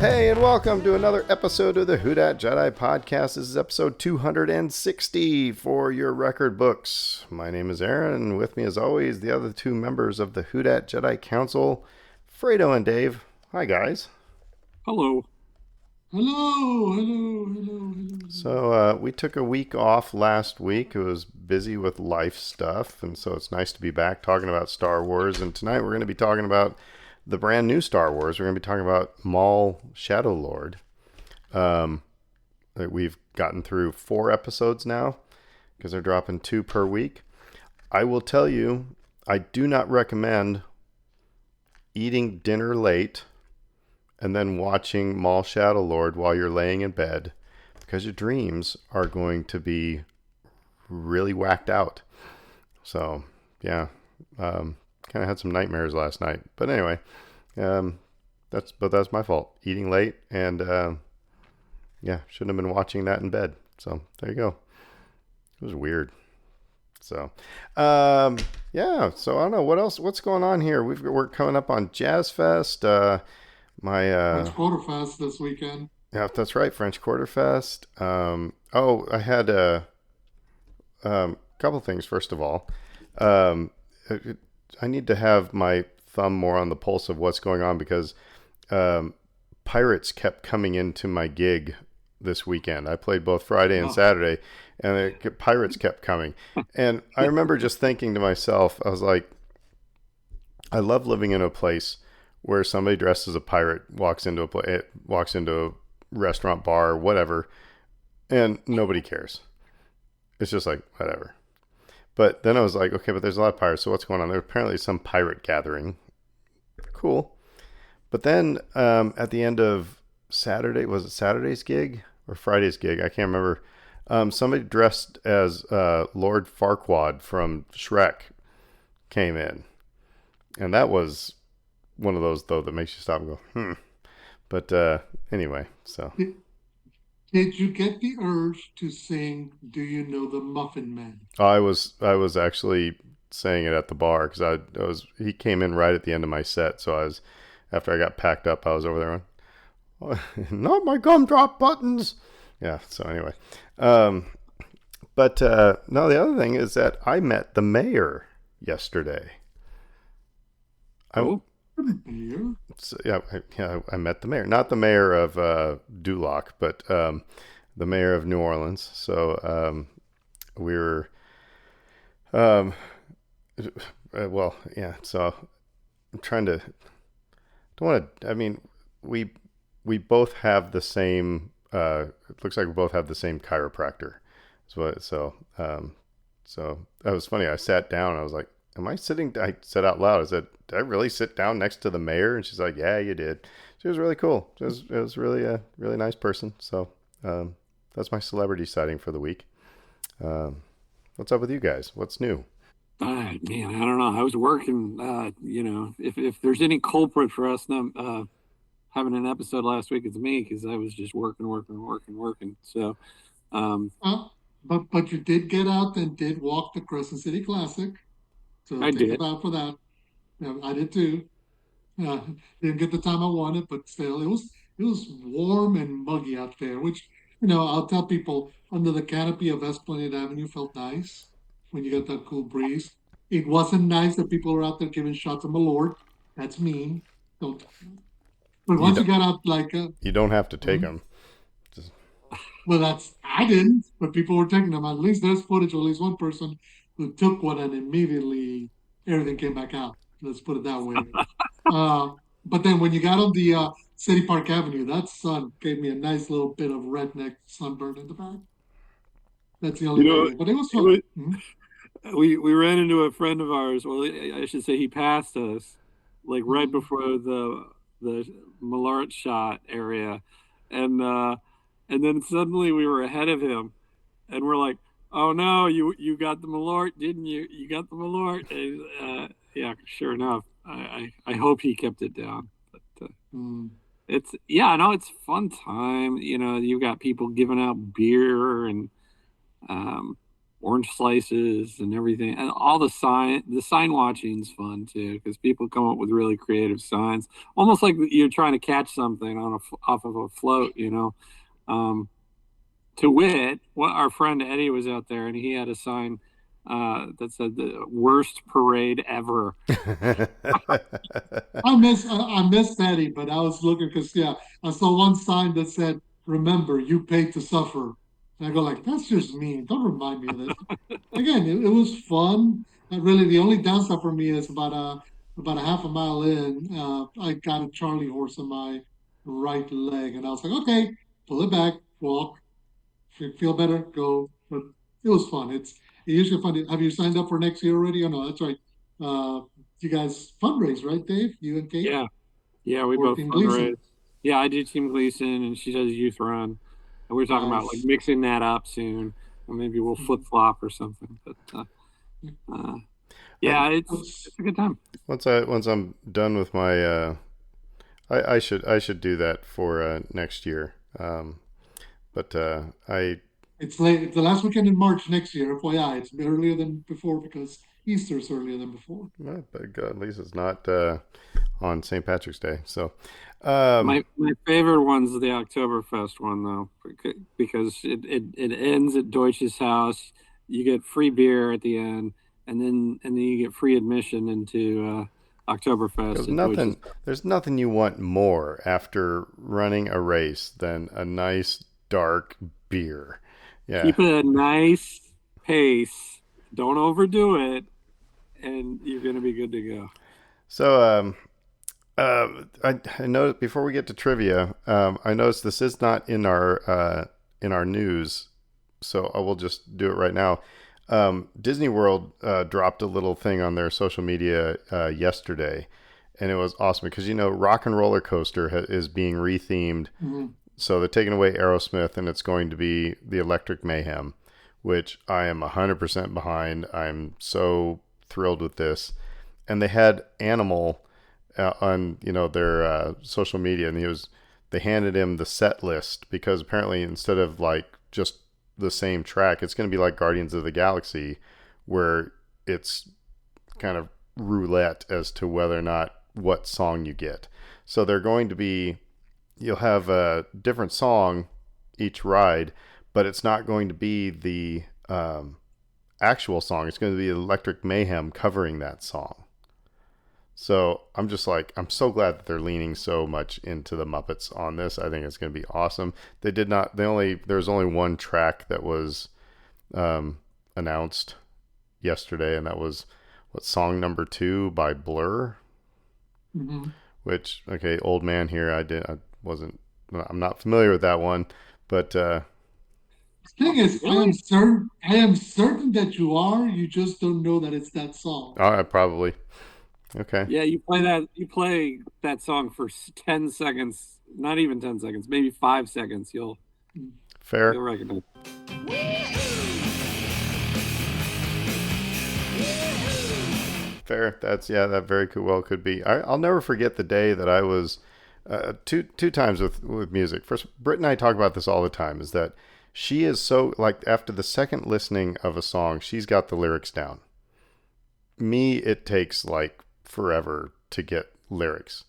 Hey, and welcome to another episode of the Who Dat Jedi podcast. This is episode 260 for your record books. My name is Aaron, and with me, as always, the other two members of the Who Dat Jedi Council, Fredo and Dave. Hi, guys. Hello. Hello. So, we took a week off last week. It was busy with life stuff, and so it's nice to be back talking about Star Wars. And tonight we're going to be talking about the brand new Star Wars. We're going to be talking about Maul Shadow Lord. We've gotten through 4 episodes now because they're dropping 2 per week. I will tell you, I do not recommend eating dinner late and then watching Maul Shadow Lord while you're laying in bed, because your dreams are going to be really whacked out. So, yeah, kind of had some nightmares last night. But anyway, that's my fault. Eating late, and yeah, shouldn't have been watching that in bed. So there you go. It was weird. So, yeah. So I don't know what else. What's going on here? We're coming up on Jazz Fest. French Quarter Fest this weekend. Yeah, that's right, French Quarter Fest. I had a couple things. First of all, um, I need to have my thumb more on the pulse of what's going on, because pirates kept coming into my gig this weekend. I played both Friday and Saturday, and pirates kept coming. And I remember just thinking to myself, I was like, I love living in a place where somebody dressed as a pirate walks into a restaurant, bar, or whatever, and nobody cares. It's just like, whatever. But then I was like, okay, but there's a lot of pirates, so what's going on? There's apparently some pirate gathering. Cool. But then at the end of Saturday, was it Saturday's gig or Friday's gig? I can't remember. Somebody dressed as Lord Farquaad from Shrek came in. And that was one of those, though, that makes you stop and go, But anyway, so. Did you get the urge to sing "Do You Know the Muffin Man"? I was actually saying it at the bar, because he came in right at the end of my set, so after I got packed up, I was over there going, oh, not my gumdrop buttons. Yeah. So anyway, but no, the other thing is that I met the mayor yesterday. Oh, Here? So, yeah, I met the mayor, not the mayor of Duloc, but the mayor of New Orleans. So we were, well, yeah. So I'm trying to. Don't want to. I mean, we both have the same. It looks like we both have the same chiropractor. So that was funny. I sat down. I was like, "Am I sitting?" I said out loud, "I said, did I really sit down next to the mayor?" And she's like, "Yeah, you did." She was really cool. It was really a really nice person. So that's my celebrity sighting for the week. What's up with you guys? What's new? man, I don't know. I was working. If there's any culprit for us not having an episode last week, it's me, because I was just working. So, um, Uh, but you did get out and did walk the Crescent City Classic, so I take did. it out for that. Yeah, I did too. Uh, didn't get the time I wanted, but still, it was warm and muggy out there. Which, I'll tell people, under the canopy of Esplanade Avenue felt nice when you got that cool breeze. It wasn't nice that people were out there giving shots of Malort. That's mean. Don't. But You once you don't got out, like, you don't have to take mhm. them. Just, Well, I didn't, but people were taking them. At least there's footage of at least one person who took one and immediately everything came back out. Let's put it that way. Uh, but then when you got on the City Park Avenue, that sun gave me a nice little bit of redneck sunburn in the back. That's the You only know, thing. But it was it fun. was, we ran into a friend of ours. Well, I should say he passed us, like right Mhm. before the Malart shot area, and and then suddenly we were ahead of him, and we're like, "Oh no, you got the Malort, didn't you? You got the Malort." And, yeah, sure enough. I hope he kept it down. But Mm. it's yeah, I know it's fun time. You've got people giving out beer and um, orange slices and everything, and all the sign watching is fun too because people come up with really creative signs, almost like you're trying to catch something off of a float, you know. Um, to wit, what our friend Eddie was out there and he had a sign that said the worst parade ever. I miss Patty, but I was looking because yeah, I saw one sign that said, "Remember, you paid to suffer." And I go like, "That's just mean. Don't remind me of this." Again, it was fun. Really, the only downside for me is about a half a mile in, I got a Charlie horse in my right leg, and I was like, "Okay, pull it back, walk, feel better, go." But it was fun. It's usually fun. Have you signed up for next year already? Oh no, that's right. Uh, you guys fundraise, right, Dave? You and Kate? Yeah, yeah, we Or both Team fundraise. Gleason. Yeah, I do Team Gleason, and she does youth run. And we're talking about like Nice. mixing that up soon, or maybe we'll flip Mhm. flop or something. But uh, yeah, it's a good time. Once I'm done with my I should do that for next year. But I It's late. It's the last weekend in March next year. FYI, it's earlier than before because Easter's earlier than before. but God, at least it's not on St. Patrick's Day. So um, My favorite one's the Oktoberfest one though, because it ends at Deutsch's house. You get free beer at the end, and then you get free admission into Oktoberfest because at Deutsch's nothing house. there's nothing you want more after running a race than a nice dark beer. Yeah. Keep it a nice pace. Don't overdo it, and you're gonna be good to go. So I noticed before we get to trivia, I noticed this is not in our news, so I will just do it right now. Disney World dropped a little thing on their social media yesterday, and it was awesome because Rock and Roller Coaster is being rethemed, Mhm. so they're taking away Aerosmith, and it's going to be the Electric Mayhem, which I am 100% behind. I'm so thrilled with this, and they had Animal on their social media, and they handed him the set list because apparently instead of like just the same track, it's going to be like Guardians of the Galaxy, where it's kind of roulette as to whether or not what song you get. So they're going to be you'll have a different song each ride, but it's not going to be the actual song. It's going to be Electric Mayhem covering that song. So I'm just like, I'm so glad that they're leaning so much into the Muppets on this. I think it's going to be awesome. They did not, there was only one track that was announced yesterday, and that was song number 2 by Blur, Mhm. which, okay, old man here, I'm not familiar with that one, but Thing is, Really? I am certain that you are. You just don't know that it's that song. I probably, okay, Yeah, you play that song for 10 seconds, not even 10 seconds, maybe 5 seconds. Mm. fair. You'll recognize. Fair. That's yeah. That very could well could be. I'll never forget the day that I was two times with music. First, Britt and I talk about this all the time. Is that she is so like after the second listening of a song, she's got the lyrics down. Me, it takes like forever to get lyrics,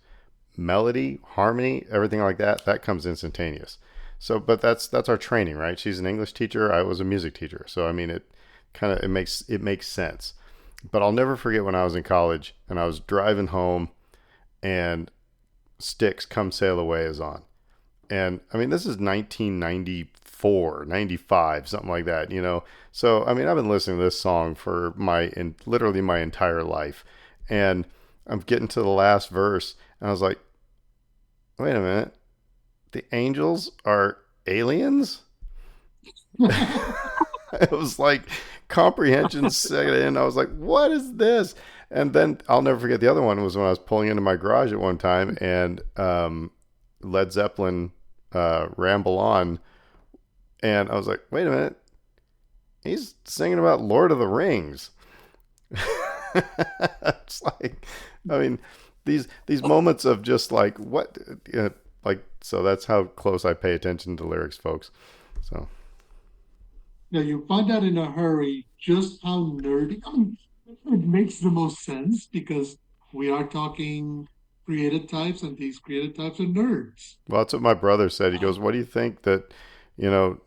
melody, harmony, everything like that. That comes instantaneous. So, but that's our training, right? She's an English teacher. I was a music teacher. So I mean, it makes sense. But I'll never forget when I was in college and I was driving home and Sticks Come Sail Away is on. And I mean, this is 1994, 95, something like that, you know? So, I mean, I've been listening to this song for literally my entire life. And I'm getting to the last verse and I was like, wait a minute. The angels are aliens? It was like comprehension set in. I was like, what is this? And then I'll never forget the other one was when I was pulling into my garage at one time and Led Zeppelin Ramble On. And I was like, wait a minute. He's singing about Lord of the Rings. It's like, I mean, these moments of just like, what? Like, so that's how close I pay attention to lyrics, folks. So. you find out in a hurry just how nerdy. I mean, it makes the most sense because we are talking creative types, and these creative types are nerds. Well, that's what my brother said. He Uh, goes, "What do you think that, you know,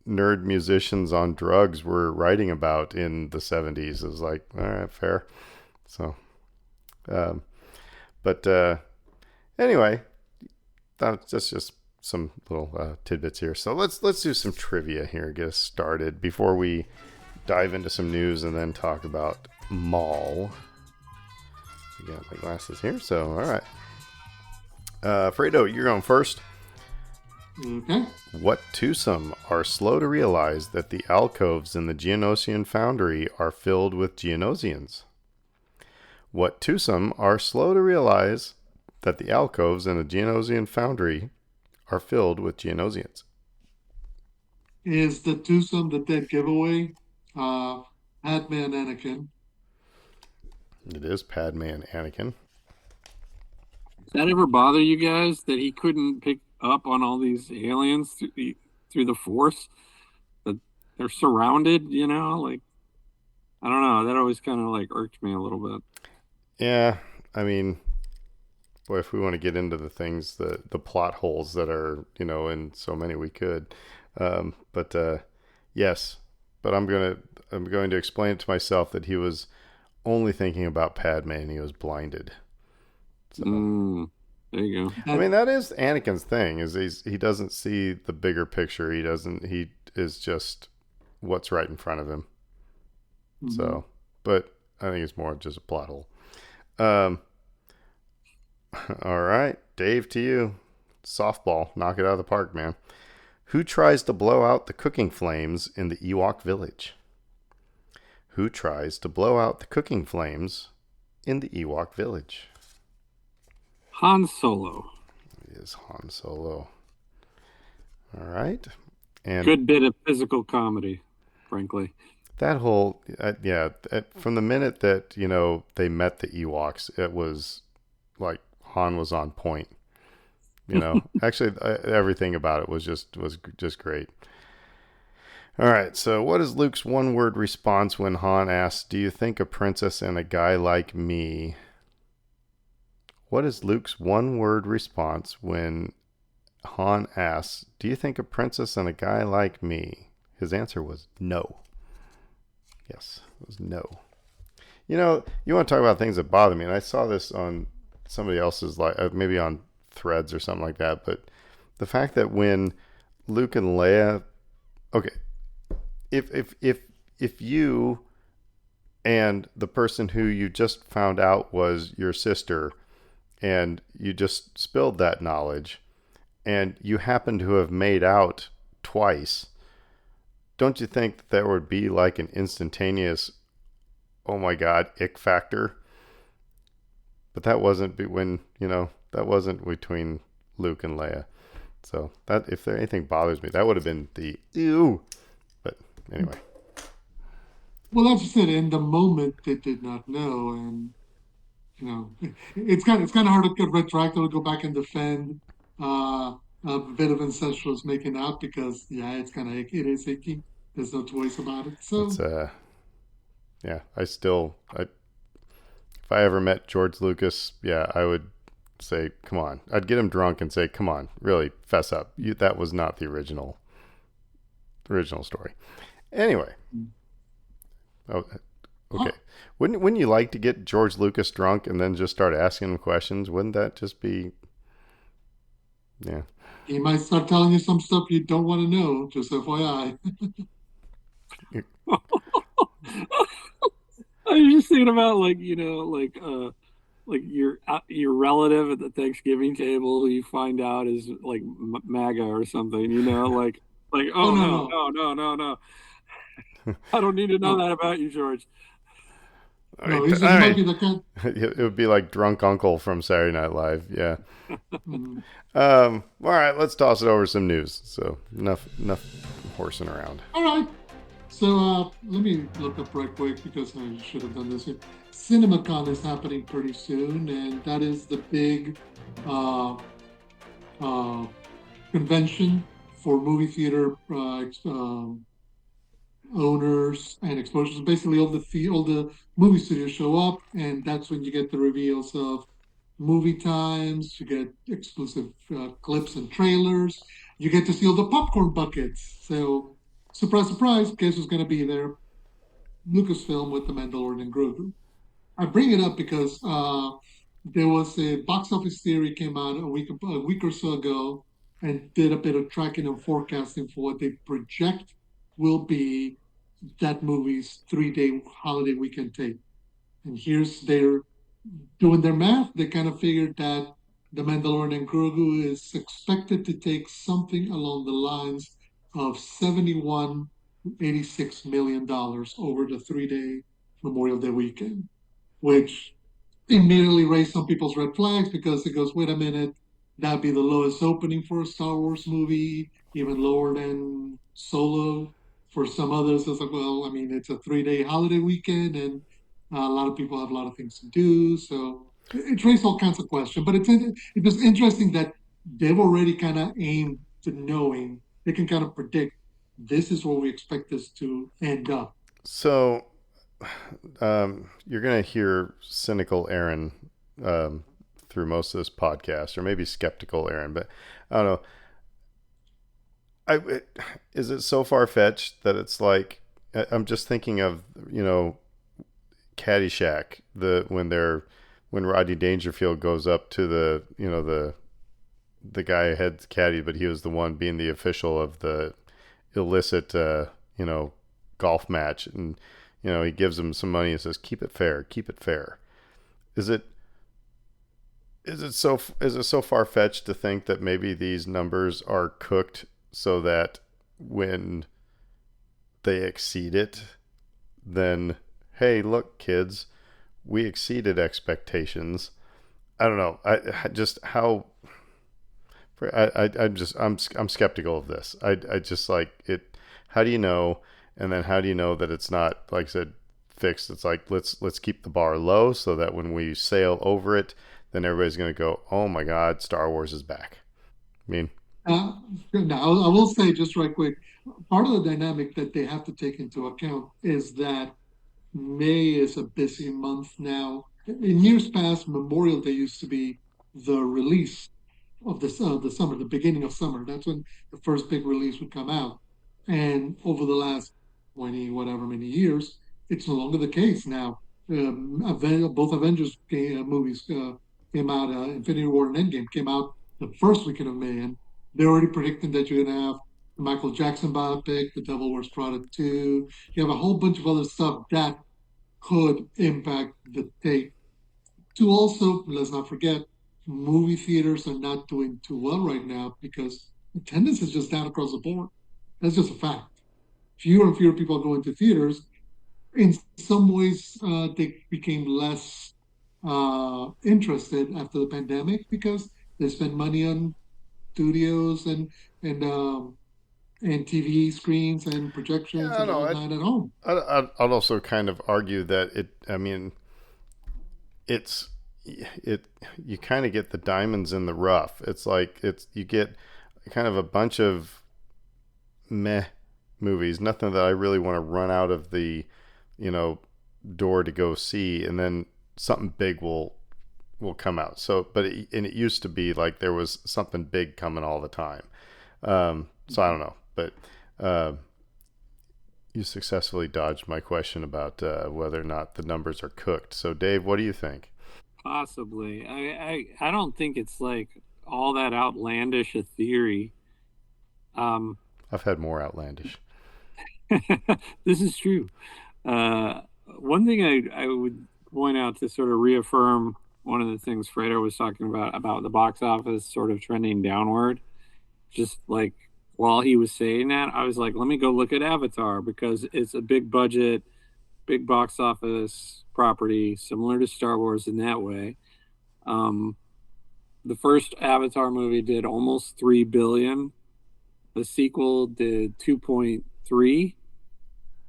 nerd musicians on drugs were writing about in the 70s?" I was like, "All right, fair." So, um, but anyway, that's just some little tidbits here. So let's do some trivia here, get us started before we dive into some news and then talk about Maul. I got my glasses here, so all right. Fredo, you're going first. okay. What twosome are slow to realize that the alcoves in the Geonosian foundry are filled with Geonosians? What twosome are slow to realize that the alcoves in the Geonosian foundry are filled with Geonosians? Is the twosome the dead giveaway? Padme and Anakin. It is Padme and Anakin. Does that ever bother you guys that he couldn't pick up on all these aliens through the Force? That they're surrounded, like I don't know. That always kind of like irked me a little bit. Yeah, I mean, boy, if we want to get into the things, the plot holes that are, in so many, we could. But yes, but I'm going to explain it to myself that he was only thinking about Padme and he was blinded. So There you go. I mean, that is Anakin's thing, is he doesn't see the bigger picture. He is just what's right in front of him. Mhm. So, but I think it's more just a plot hole. Um, all right, Dave, to you. Softball, knock it out of the park, man. Who tries to blow out the cooking flames in the Ewok village? Who tries to blow out the cooking flames in the Ewok village? Han Solo. It is Han Solo. All right. And Good bit of physical comedy, frankly. that whole, from the minute that, they met the Ewoks, it was like Han was on point. Actually, everything about it was just great. All right, so what is Luke's one-word response when Han asks, "Do you think a princess and a guy like me?" What is Luke's one-word response when Han asks, "Do you think a princess and a guy like me?" His answer was no. Yes, it was no. You want to talk about things that bother me, and I saw this on somebody else's, maybe on Threads or something like that, but the fact that when Luke and Leia, okay, if you and the person who you just found out was your sister, and you just spilled that knowledge, and you happen to have made out twice, don't you think that there would be like an instantaneous, oh my god, ick factor? But that wasn't that wasn't between Luke and Leia. So that, if there anything bothers me, that would have been the ew. But anyway. Well, that's just it. In the moment, they did not know, and it's kind of hard to get retroactively go back and defend a bit of incestuous making out because yeah, it is icky. There's no choice about it. That's So yeah. If I ever met George Lucas, yeah, I would say, come on. I'd get him drunk and say, come on, really, fess up. That was not the original story. Anyway. Oh, okay. Wouldn't you like to get George Lucas drunk and then just start asking him questions? Wouldn't that just be, yeah. he might start telling you some stuff you don't want to know. Just FYI. I was just thinking about like your relative at the Thanksgiving table who you find out is like MAGA or something, like Oh oh no no, no no, no, no, no. I don't need to know no that about you, George. All no. right. He All might right. be the kind. It would be like drunk uncle from Saturday Night Live. Yeah. Mm, All right. Let's toss it over some news. So enough horsing around. all right. So let me look up right quick because I should have done this here. CinemaCon is happening pretty soon, and that is the big uh, uh, convention for movie theater owners and exposures. Basically, all the movie studios show up, and that's when you get the reveals of movie times. You get exclusive clips and trailers. You get to see all the popcorn buckets. So, surprise, surprise, guess who's going to be there? Lucasfilm with The Mandalorian and Grogu. I bring it up because there was a box office theory came out a week or so ago and did a bit of tracking and forecasting for what they project will be that movie's 3 day holiday weekend take. And here's they're doing their math. They kind of figured that The Mandalorian and Grogu is expected to take something along the lines of 71 to $86 million over the 3 day Memorial Day weekend, which immediately raised some people's red flags because it goes, wait a minute, that'd be the lowest opening for a Star Wars movie, even lower than Solo. For some others, it's like, well, I mean, it's a 3 day holiday weekend, and a lot of people have a lot of things to do. So it raised all kinds of questions. But it's just interesting that they've already kind of aimed to knowing they can kind of predict this is where we expect this to end up. So you're going to hear cynical Aaron through most of this podcast, or maybe skeptical Aaron, but I don't know. Is it so far fetched that it's like I'm just thinking of Caddyshack when Rodney Dangerfield goes up to the guy head caddy, but he was the one being the official of the illicit golf match, and he gives him some money and says, keep it fair, keep it fair. Is it is it so far fetched to think that maybe these numbers are cooked so that when they exceed it, then hey, look, kids, we exceeded expectations. I don't know. I just how I'm skeptical of this. I just like it. How do you know? And then how do you know that it's not, like I said, fixed? It's like let's keep the bar low so that when we sail over it, then everybody's gonna go, oh my God, Star Wars is back. I mean, Uh, Now, I will say just right quick, part of the dynamic that they have to take into account is that May is a busy month now. In years past, Memorial Day used to be the release of the summer, the beginning of summer. That's when the first big release would come out. And over the last 20, whatever many years, it's no longer the case now. Both movies came out, Infinity War and Endgame came out the first weekend of May, and they're already predicting that you're going to have the Michael Jackson biopic, The Devil Wears Prada 2. You have a whole bunch of other stuff that could impact the take. To also, let's not forget, movie theaters are not doing too well right now because attendance is just down across the board. That's just a fact. Fewer and fewer people are going to theaters. In some ways, they became less interested after the pandemic because they spend money on studios and and TV screens and yeah, projections I don't and know. whatnot at home. I'd also kind of argue that it. I mean, it's it. You kind of get the diamonds in the rough. It's like you get kind of a bunch of meh movies, nothing that I really want to run out of the, you know, door to go see, and then something big will come out. So, and it used to be like there was something big coming all the time. So I don't know, but uh, you successfully dodged my question about whether or not the numbers are cooked. So, Dave, what do you think? Possibly. I don't think it's like all that outlandish a theory. Um, I've had more outlandish. this is true. Uh, One thing I would point out to sort of reaffirm one of the things Fredo was talking about the box office sort of trending downward. Just like while he was saying that, I was like, let me go look at Avatar because it's a big budget, big box office property, similar to Star Wars in that way. Um, the first Avatar movie did almost 3 billion. The sequel did 2.3,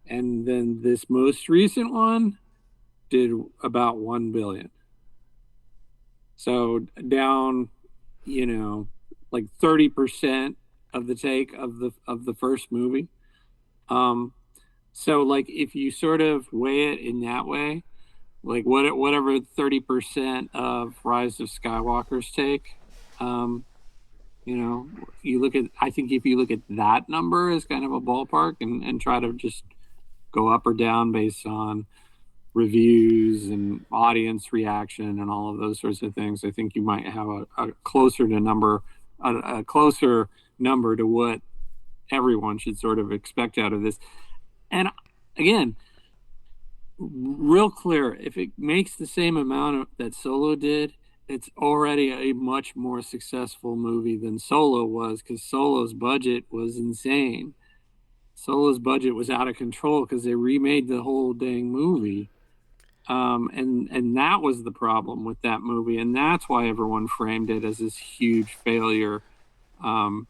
and then this most recent one did about 1 billion. So down, you know, like 30% of the take of the first movie. Um, So like if you sort of weigh it in that way, like whatever 30% of Rise of Skywalker's take, um, you look at I think if you look at that number as kind of a ballpark and try to just go up or down based on reviews and audience reaction and all of those sorts of things, I think you might have a closer to number, a closer number to what everyone should sort of expect out of this. And again, real clear, if it makes the same amount that Solo did, it's already a much more successful movie than Solo was, because Solo's budget was insane. Solo's budget was out of control because they remade the whole dang movie. And that was the problem with that movie, and that's why everyone framed it as this huge failure, um,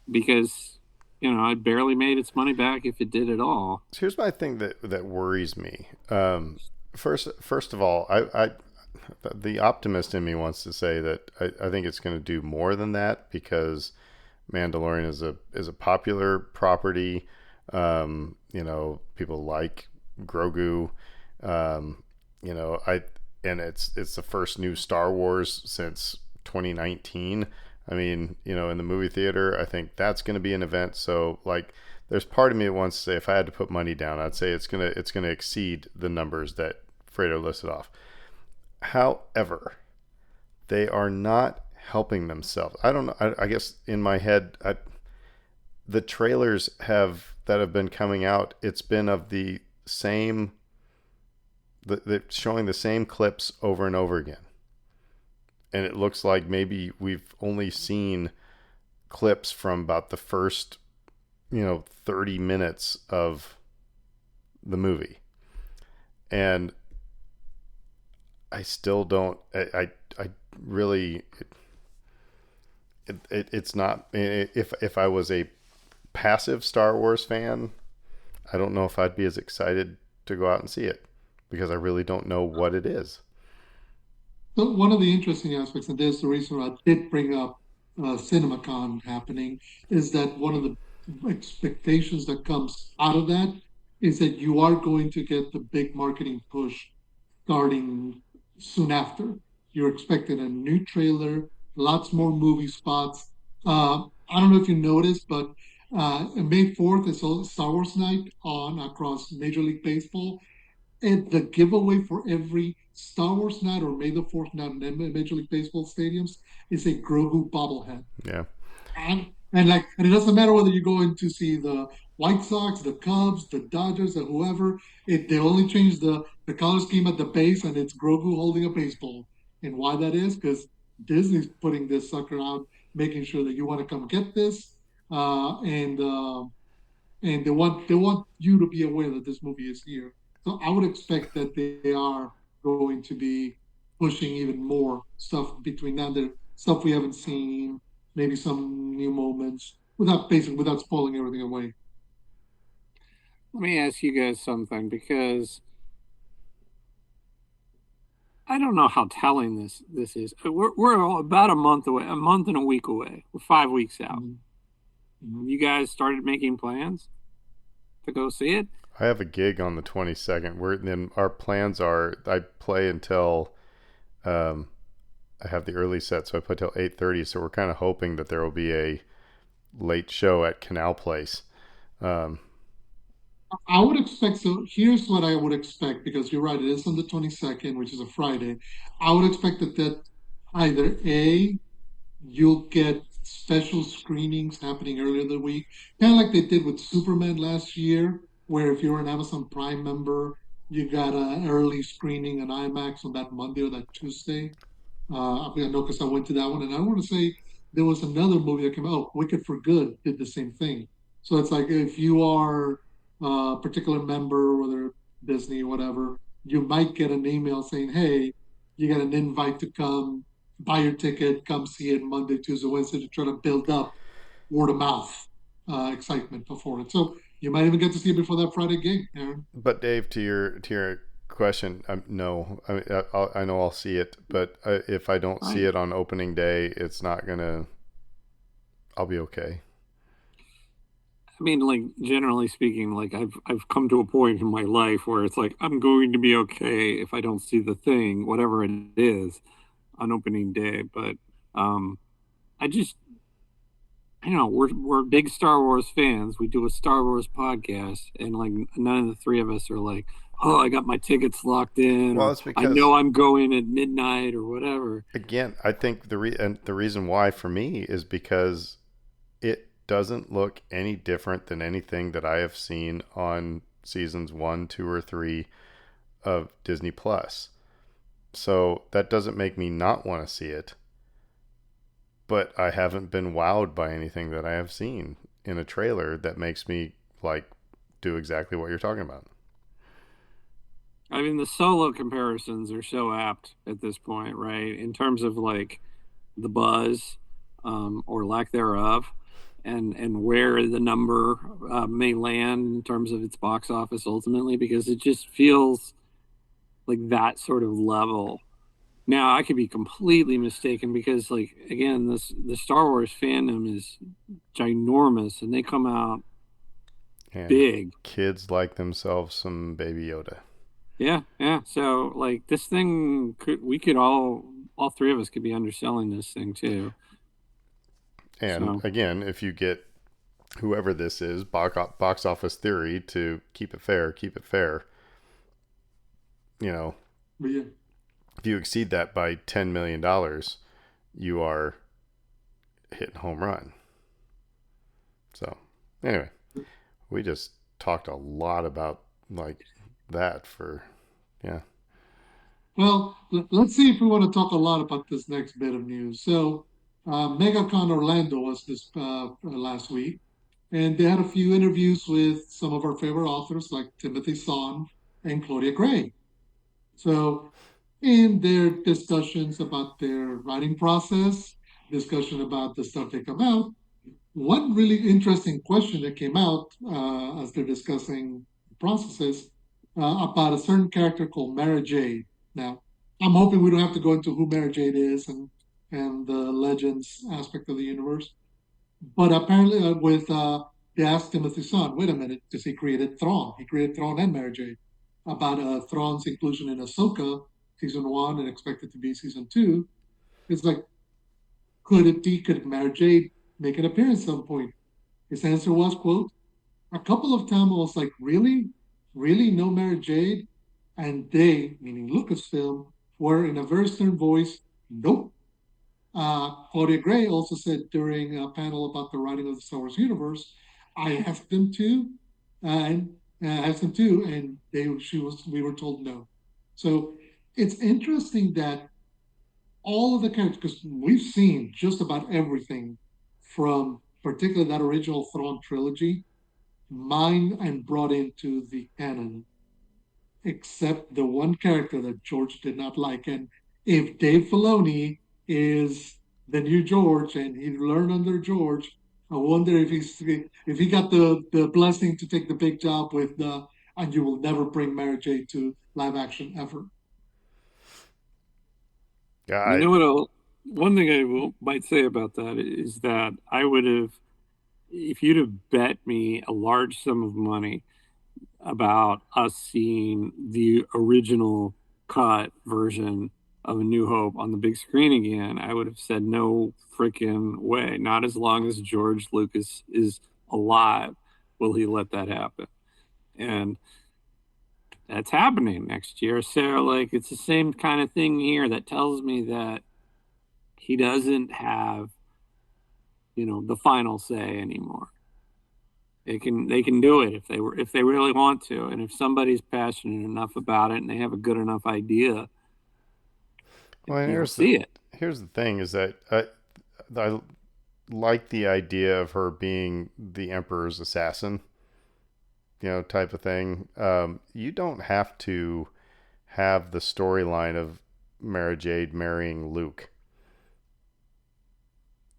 because it barely made its money back if it did at all. So here's my thing that worries me. First of all, I the optimist in me wants to say that I think it's going to do more than that, because Mandalorian is a popular property. People like Grogu. And it's the first new Star Wars since 2019. I mean, in the movie theater, I think that's going to be an event. So like, there's part of me that wants to say, if I had to put money down, I'd say it's gonna exceed the numbers that Fredo listed off. However, they are not helping themselves. I don't know. I guess in my head, the trailers that have been coming out, it's been of the same, showing the same clips over and over again, and it looks like maybe we've only seen clips from about the first 30 minutes of the movie, and I still don't. I really. It's not. If I was a passive Star Wars fan, I don't know if I'd be as excited to go out and see it, because I really don't know what it is. So one of the interesting aspects, and there's the reason why I did bring up CinemaCon happening, is that one of the expectations that comes out of that is that you are going to get the big marketing push starting soon after. You're expecting a new trailer, lots more movie spots. I don't know if you noticed, but May 4th is Star Wars night on across Major League Baseball. And the giveaway for every Star Wars night or May the 4th night in Major League Baseball stadiums is a Grogu bobblehead. Yeah. And it doesn't matter whether you're going to see the White Sox, the Cubs, the Dodgers, or whoever. They only change the color scheme at the base, and it's Grogu holding a baseball. And why that is? Because Disney's putting this sucker out, making sure that you want to come get this, and they want you to be aware that this movie is here. So I would expect that they are going to be pushing even more stuff between now and then, stuff we haven't seen, maybe some new moments, without spoiling everything away. Let me ask you guys something, because I don't know how telling this is. We're about a month away, a month and a week away. We're 5 weeks out. Mm-hmm. You guys started making plans to go see it? I have a gig on the 22nd. Then our plans are, I play until I have the early set, so I play till 8:30. So we're kind of hoping that there will be a late show at Canal Place. Um, I would expect so. Here's what I would expect, because you're right, it is on the 22nd, which is a Friday. I would expect that either A, you'll get special screenings happening earlier in the week, kind of like they did with Superman last year, where if you're an Amazon Prime member, you got an early screening on IMAX on that Monday or that Tuesday. I know because I went to that one, and I want to say there was another movie that came out. Wicked for Good did the same thing. So it's like if you are a particular member, whether Disney or whatever, you might get an email saying, "Hey, you got an invite to come buy your ticket, come see it Monday, Tuesday, Wednesday," to try to build up word of mouth excitement before it. So you might even get to see it before that Friday gig, Aaron. but Dave, to your question, no, I mean, I know I'll see it, but if I don't see I it on opening day, it's not gonna. I'll be okay. I mean, like generally speaking, like I've come to a point in my life where it's like I'm going to be okay if I don't see the thing, whatever it is, on opening day. But um, I just I don't know we're big Star Wars fans. We do a Star Wars podcast, and like none of the three of us are like, oh, I got my tickets locked in, Well, or it's I because know I'm going at midnight, or whatever. again, I think and the reason why for me is because it doesn't look any different than anything that I have seen on seasons 1, 2, or 3 of Disney Plus. So that doesn't make me not want to see it, but I haven't been wowed by anything that I have seen in a trailer that makes me like do exactly what you're talking about. I mean, the solo comparisons are so apt at this point, right? In terms of like the buzz, or lack thereof, and where the number may land in terms of its box office ultimately, because it just feels like that sort of level. Now, I could be completely mistaken because, like, again, this the Star Wars fandom is ginormous, and they come out And big. kids like themselves some Baby Yoda. Yeah, yeah. So, like, this thing could we could all three of us could be underselling this thing too. And So, again, if you get whoever this is, box office theory, to keep it fair, you know, But yeah, if you exceed that by $10 million, you are hitting home run. So anyway, we just talked a lot about like that for yeah. well, let's see if we want to talk a lot about this next bit of news. So, MegaCon Orlando was this last week, and they had a few interviews with some of our favorite authors like Timothy Son and Claudia Gray. So, in their discussions about their writing process, discussion about the stuff they come out, one really interesting question that came out as they're discussing processes about a certain character called Mara Jade. Now, I'm hoping we don't have to go into who Mara Jade is and the legends aspect of the universe. But apparently, they asked Timothy Son, wait a minute, because he created Thrawn. He created Thrawn and Mara Jade about Thrawn's inclusion in Ahsoka season one and expected to be season two. It's like, could Mara Jade make an appearance at some point? His answer was, quote, a couple of times I was like, really? Really? No Mary Jade? And they, meaning Lucasfilm, were in a very stern voice, nope. Claudia Gray also said during a panel about the writing of the Star Wars universe, I asked them to, and asked them to, and we were told no. So it's interesting that all of the characters, because we've seen just about everything from particularly that original Thrawn trilogy, mined and brought into the canon, except the one character that George did not like. And if Dave Filoni is the new George and he learned under George, I wonder if he got the blessing to take the big job with the and you will never bring Mary J to live action ever. Yeah, you know what? One thing might say about that is that I would have, if you'd have bet me a large sum of money about us seeing the original cut version of A New Hope on the big screen again, I would have said no freaking way. Not as long as George Lucas is alive will he let that happen. And that's happening next year. So, like, it's the same kind of thing here that tells me that he doesn't have, the final say anymore. They can do it if they really want to, and if somebody's passionate enough about it and they have a good enough idea, well, and you'll see it. here's the thing is that I like the idea of her being the Emperor's assassin, type of thing. You don't have to have the storyline of Mara Jade marrying Luke.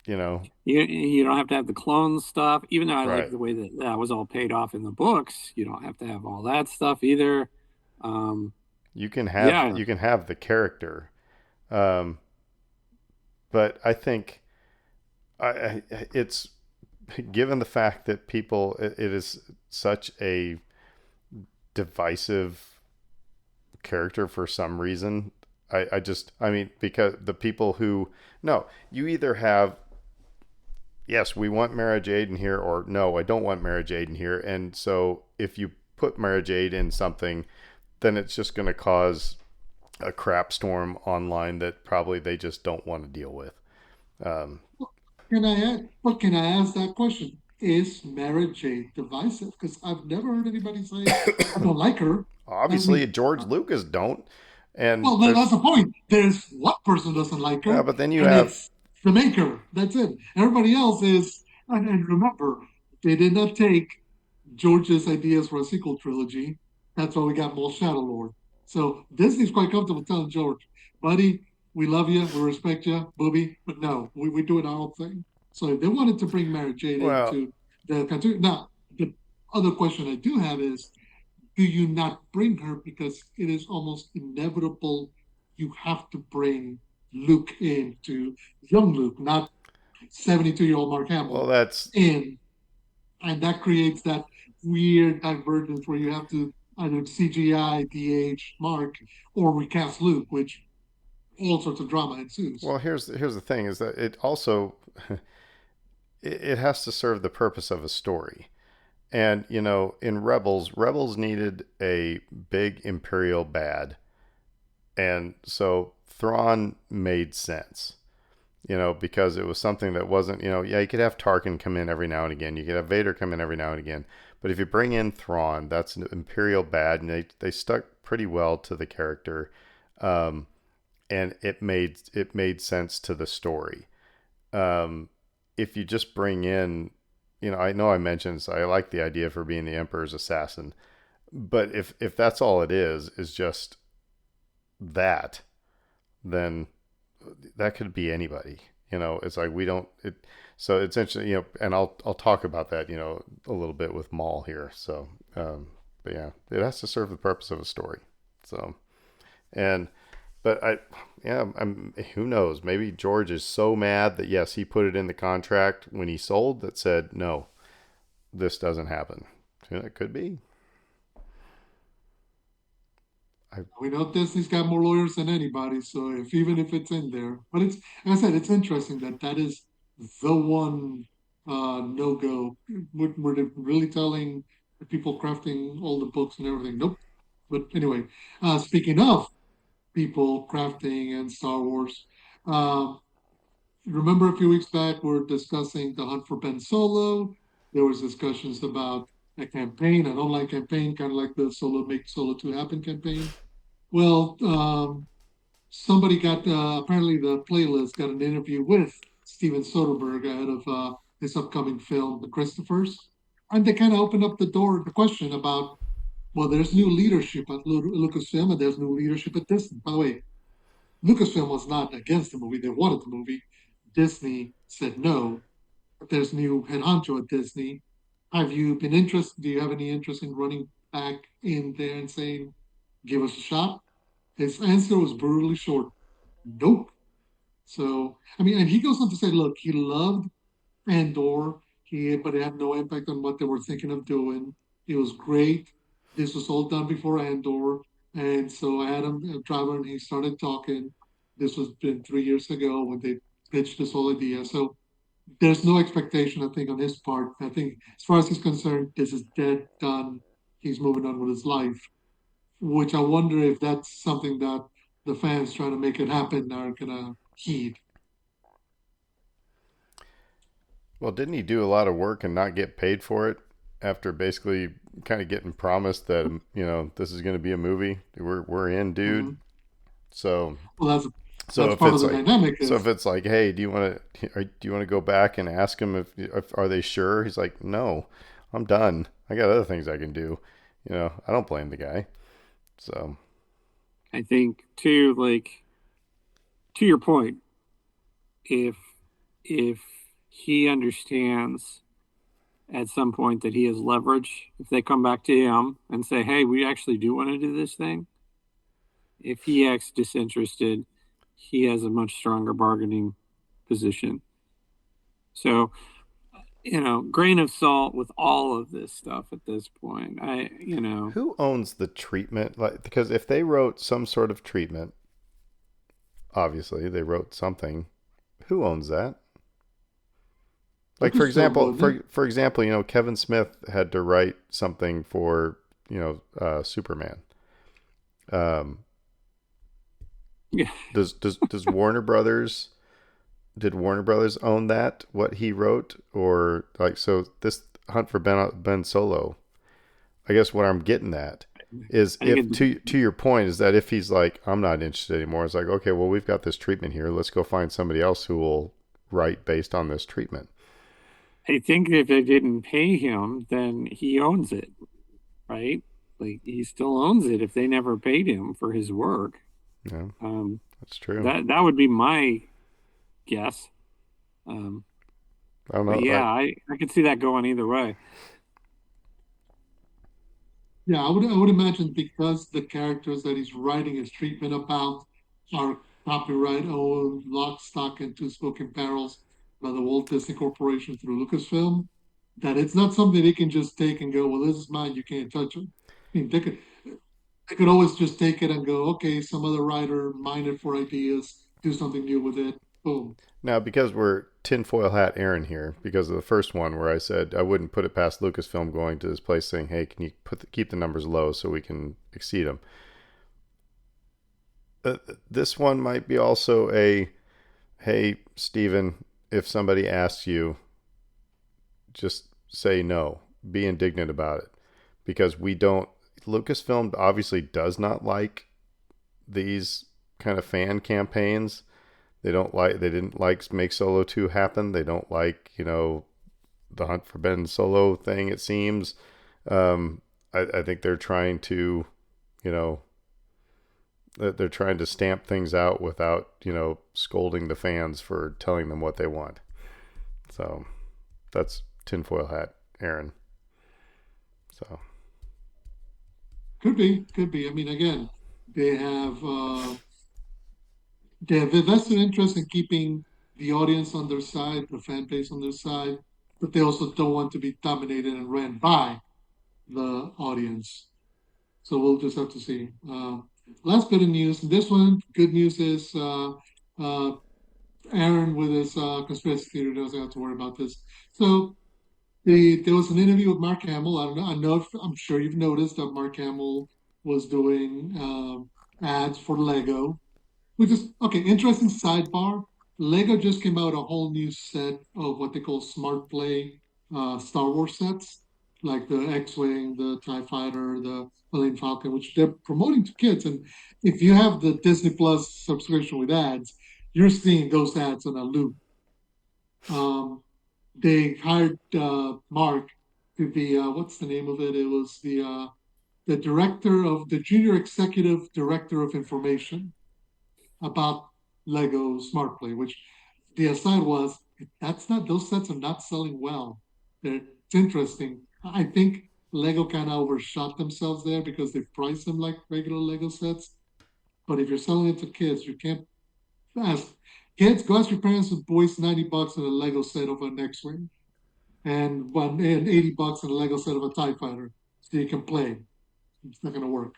You know, You don't have to have the clone stuff, even though I like right? the way that that was all paid off in the books. You don't have to have all that stuff either. Um, yeah, You can have the character, um, but I think it's given the fact that people, it is such a divisive character for some reason. I mean, because the people who, no, you either have, yes, we want Mara Jade in here, or no, I don't want Mara Jade in here. And so if you put Mara Jade in something, then it's just going to cause a crap storm online that probably they just don't want to deal with. Um, What can I ask that question? Is Mary Jane divisive? Because I've never heard anybody say I don't like her. I Obviously, mean, George Lucas don't, and well, that's there's, the point. There's one person doesn't like yeah, her, but then you and have, it's the maker. That's it. Everybody else is. And remember, they did not take George's ideas for a sequel trilogy. That's why we got Maul Shadow Lord. So Disney's quite comfortable telling George, buddy, we love you, we respect you, booby, but no, we're doing our own thing. So if they wanted to bring Mary Jane well, into the country, now the other question I do have is, do you not bring her because it is almost inevitable you have to bring Luke in to young Luke, not 72-year-old Mark well, Hamill that's in, and that creates that weird divergence where you have to either CGI DH Mark or recast Luke, which all sorts of drama ensues. well. Here's the thing: is that it also it has to serve the purpose of a story. And you know, in Rebels needed a big Imperial bad, and so Thrawn made sense. You know, because it was something that wasn't, you know, yeah, you could have Tarkin come in every now and again, you could have Vader come in every now and again, but if you bring in Thrawn, that's an Imperial bad, and they stuck pretty well to the character, um, and it made sense to the story. Um, if you just bring in, you know I mentioned, so I like the idea for being the Emperor's assassin, but if that's all it is just that, then that could be anybody. You know, it's like we don't. So it's interesting. You know, and I'll talk about that. You know, a little bit with Maul here. So, but yeah, it has to serve the purpose of a story. So, and but yeah, who knows? Maybe George is so mad that yes, he put it in the contract when he sold that said no, this doesn't happen. You know, it could be. I We know Disney's got more lawyers than anybody, so if even if it's in there, but it's like I said, it's interesting that that is the one no go. Were they really telling the people crafting all the books and everything? Nope. But anyway, speaking of people crafting and Star Wars, um, remember a few weeks back we are discussing the hunt for Ben Solo. There was discussions about a campaign, an online campaign, kind of like the Solo Make Solo 2 Happen campaign. Well, somebody got apparently the playlist got an interview with Steven Soderbergh ahead of his upcoming film, The Christophers, and they kind of opened up the door, the question about, well, there's new leadership at Lucasfilm and there's new leadership at Disney. By the way, Lucasfilm was not against the movie; they wanted the movie. Disney said no, but there's new head honcho at Disney. Have you been interested? Do you have any interest in running back in there and saying, "Give us a shot"? His answer was brutally short. Nope. So, I mean, and he goes on to say, look, he loved Andor, but it had no impact on what they were thinking of doing. It was great. This was all done before Andor. And so I had him driver and he started talking. This was been 3 years ago when they pitched this whole idea. So there's no expectation, I think, on his part. I think as far as he's concerned, this is dead, done. He's moving on with his life, which I wonder if that's something that the fans trying to make it happen are gonna heed. Well, didn't he do a lot of work and not get paid for it after basically kind of getting promised that you know this is going to be a movie? We're in, dude. Mhm. So Well, so that's if part of it's the like dynamic so if is it's like, hey, do you want to go back and ask him if are they sure? He's like, no, I'm done. I got other things I can do. You know, I don't blame the guy. So I think too, like to your point, if if he understands at some point that he has leverage, if they come back to him and say, "Hey, we actually do want to do this thing," if he acts disinterested, he has a much stronger bargaining position. So grain of salt with all of this stuff at this point. Who owns the treatment? Like, because if they wrote some sort of treatment, obviously they wrote something. Who owns that? Like for Lucasfilm, example, wouldn't it? for example, Kevin Smith had to write something for Superman. Um, Yeah, does Warner Brothers did Warner Brothers own that what he wrote, or like, so this Hunt for Ben Solo? I guess what I'm getting at is, I think if it, to your point, is that if he's like, I'm not interested anymore, it's like, okay, well, we've got this treatment here, let's go find somebody else who will write based on this treatment. I think if they didn't pay him, then he owns it, right? Like he still owns it if they never paid him for his work. Yeah, Um, that's true. that would be my guess. Um, I don't but know. yeah, I could see that going either way. Yeah, I would imagine because the characters that he's writing his treatment about are copyright owned, lock, stock, and two smoking barrels by the Walt Disney Corporation through Lucasfilm, that it's not something they can just take and go, well, this is mine, you can't touch it. I mean, they could always just take it and go, okay, some other writer mine it for ideas, do something new with it. Boom. Now, because we're tinfoil hat Aaron here, because of the first one where I said I wouldn't put it past Lucasfilm going to this place saying, "Hey, can you keep the numbers low so we can exceed them?" This one might be also a, "Hey, Steven, if somebody asks you, just say no. Be indignant about it, because we don't." Lucasfilm obviously does not like these kind of fan campaigns. They didn't like make Solo 2 happen. They don't like, the Hunt for Ben Solo thing, it seems. I think they're trying to, you know, they're trying to stamp things out without, scolding the fans for telling them what they want. So that's tinfoil hat, Aaron. So, Could be, could be. I mean, again, they have uh, they have a vested interest in keeping the audience on their side, the fan base on their side, but they also don't want to be dominated and ran by the audience. So we'll just have to see. Last bit of news. This one, good news is uh, Aaron with his conspiracy theory doesn't have to worry about this. So there was an interview with Mark Hamill. I don't know. I'm sure you've noticed that Mark Hamill was doing ads for Lego, which is okay. Interesting sidebar. Lego just came out a whole new set of what they call Smart Play Star Wars sets, like the X-wing, the Tie Fighter, the Millennium Falcon, which they're promoting to kids. And if you have the Disney Plus subscription with ads, you're seeing those ads on a loop. Um, they hired Mark to be what's the name of it? It was the director of the junior executive director of information about Lego Smart Play, which the aside was that's not those sets are not selling well. It's interesting. I think Lego kind of overshot themselves there because they price them like regular Lego sets. But if you're selling it to kids, you can't ask kids go ask your parents to waste $90 on a Lego set of an X-wing and $80 on a Lego set of a TIE fighter so you can play. It's not going to work.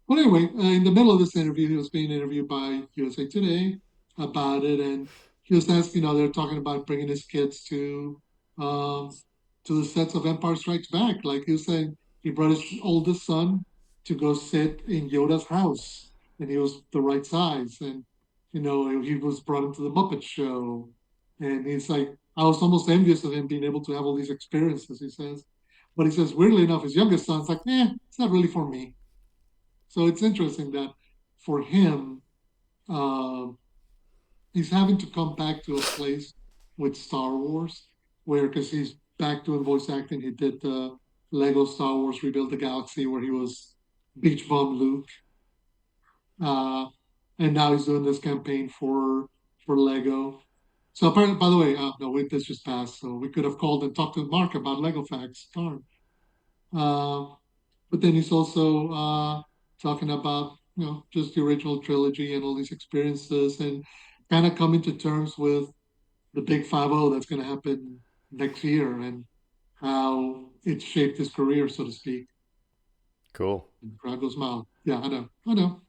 But anyway, in the middle of this interview, he was being interviewed by USA Today about it, and he was asked, they're talking about bringing his kids um, to the sets of Empire Strikes Back. Like he was saying, he brought his oldest son to go sit in Yoda's house, and he was the right size, and he was brought into the Muppet Show, and he's like, I was almost envious of him being able to have all these experiences. He says, but he says, weirdly enough, his youngest son's like, it's not really for me. So it's interesting that for him, uh, he's having to come back to a place with Star Wars, where because he's back doing voice acting, he did the Lego Star Wars Rebuild the Galaxy, where he was Beach Bum Luke, uh, and now he's doing this campaign for Lego. So apparently, by the way, no, wait, this just passed, so we could have called and talked to Mark about Lego facts. Darn. Uh, but then he's also talking about just the original trilogy and all these experiences and kind of coming to terms with the big 5-0 that's going to happen next year and how it shaped his career, so to speak. Cool. And crowd goes Maul. Yeah, I know. I know.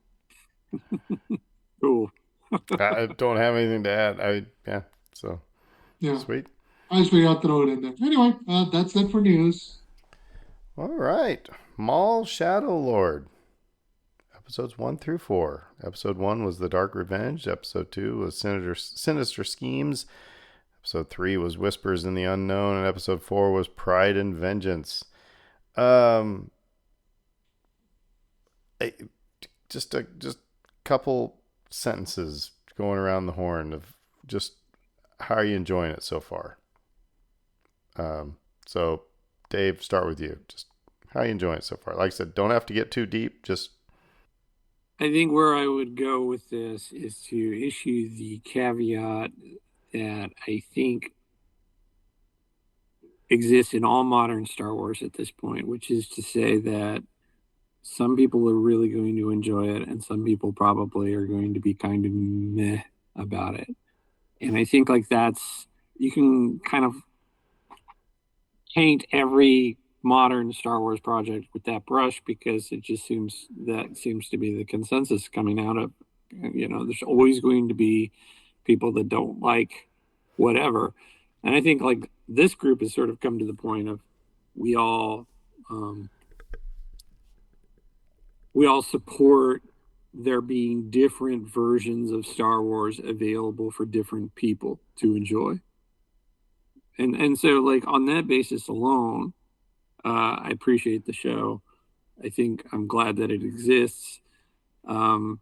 Cool. I don't have anything to add. Yeah. So Yeah. sweet. I just figured I'd throw it in there. Anyway, that's it for news. All right. Maul Shadow Lord. Episodes 1 through 4. Episode 1 was The Dark Revenge. Episode 2 was Sinister Schemes. Episode 3 was Whispers in the Unknown. And episode 4 was Pride and Vengeance. Um, I- just couple sentences going around the horn of just how are you enjoying it so far? So, Dave, start with you. Just how are you enjoying it so far? Like I said, don't have to get too deep. Just I think where I would go with this is to issue the caveat that I think exists in all modern Star Wars at this point, which is to say that some people are really going to enjoy it, and some people probably are going to be kind of meh about it. And I think like that's you can kind of paint every modern Star Wars project with that brush because it just seems to be the consensus coming out of there's always going to be people that don't like whatever. And I think like this group has sort of come to the point of we all um, we all support there being different versions of Star Wars available for different people to enjoy. And so like on that basis alone, I appreciate the show. I think I'm glad that it exists. Um,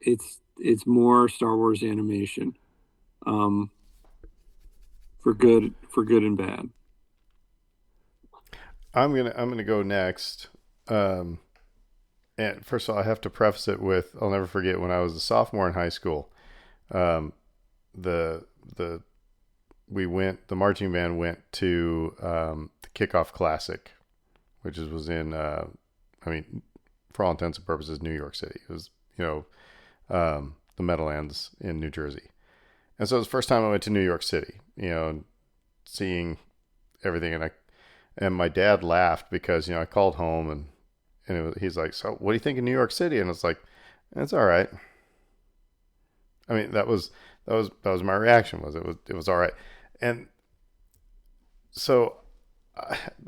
it's more Star Wars animation, um, for good and bad. I'm gonna go next. Um, and first of all, I have to preface it with I'll never forget when I was a sophomore in high school. Um, the the the marching band went to the kickoff classic, which was in I mean, for all intents and purposes, New York City. It was the Meadowlands in New Jersey, and so it was the first time I went to New York City. Seeing everything, and my dad laughed because I called home he's like, so what do you think of New York City? And it's like, it's all right. I mean, that was my reaction was it was all right. And so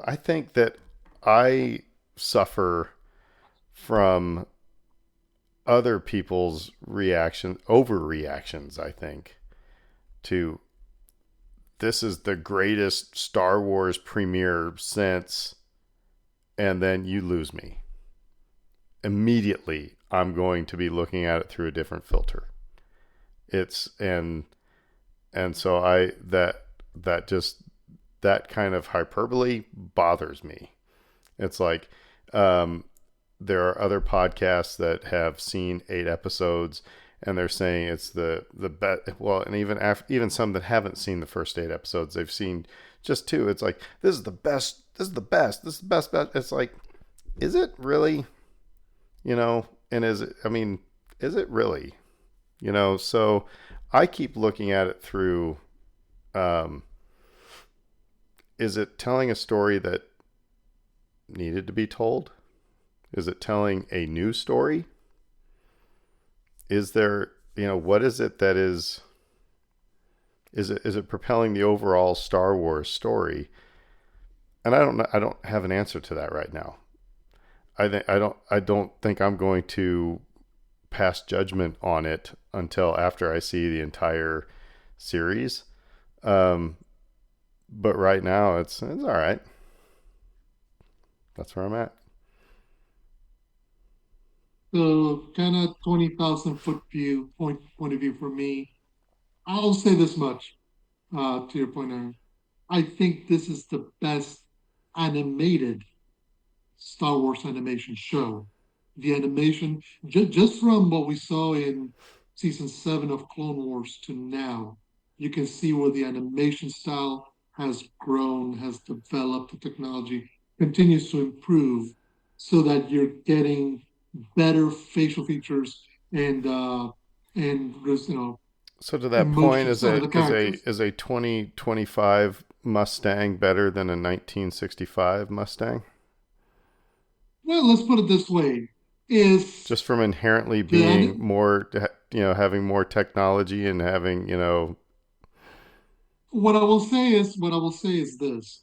I think that I suffer from other people's overreactions, I think, to this is the greatest Star Wars premiere since, and then you lose me. Immediately, I'm going to be looking at it through a different filter. It's and so that kind of hyperbole bothers me. It's like there are other podcasts that have seen 8 episodes and they're saying it's the best. Well, and even some that haven't seen the first 8 episodes, they've seen just 2. It's like this is the best. This is the best. This is the best. It's like, is it really? And is it? I mean, is it really? So I keep looking at it through. Um, is it telling a story that needed to be told? Is it telling a new story? Is there, what is it that is it propelling the overall Star Wars story? And I don't have an answer to that right now. I don't think I'm going to pass judgment on it until after I see the entire series. Um, but right now it's all right. That's where I'm at. So kind of 20,000 foot view point of view for me. I'll say this much to your point, Aaron. I think this is the best animated Star Wars animation show. The animation, just from what we saw in season 7 of Clone Wars to now, you can see where the animation style has grown, has developed, the technology continues to improve so that you're getting better facial features and just, So to that point, emotions out of the characters. is a 2025 Mustang better than a 1965 Mustang? Well, let's put it this way: is Just from inherently the being more, having more technology and having, what I will say is this: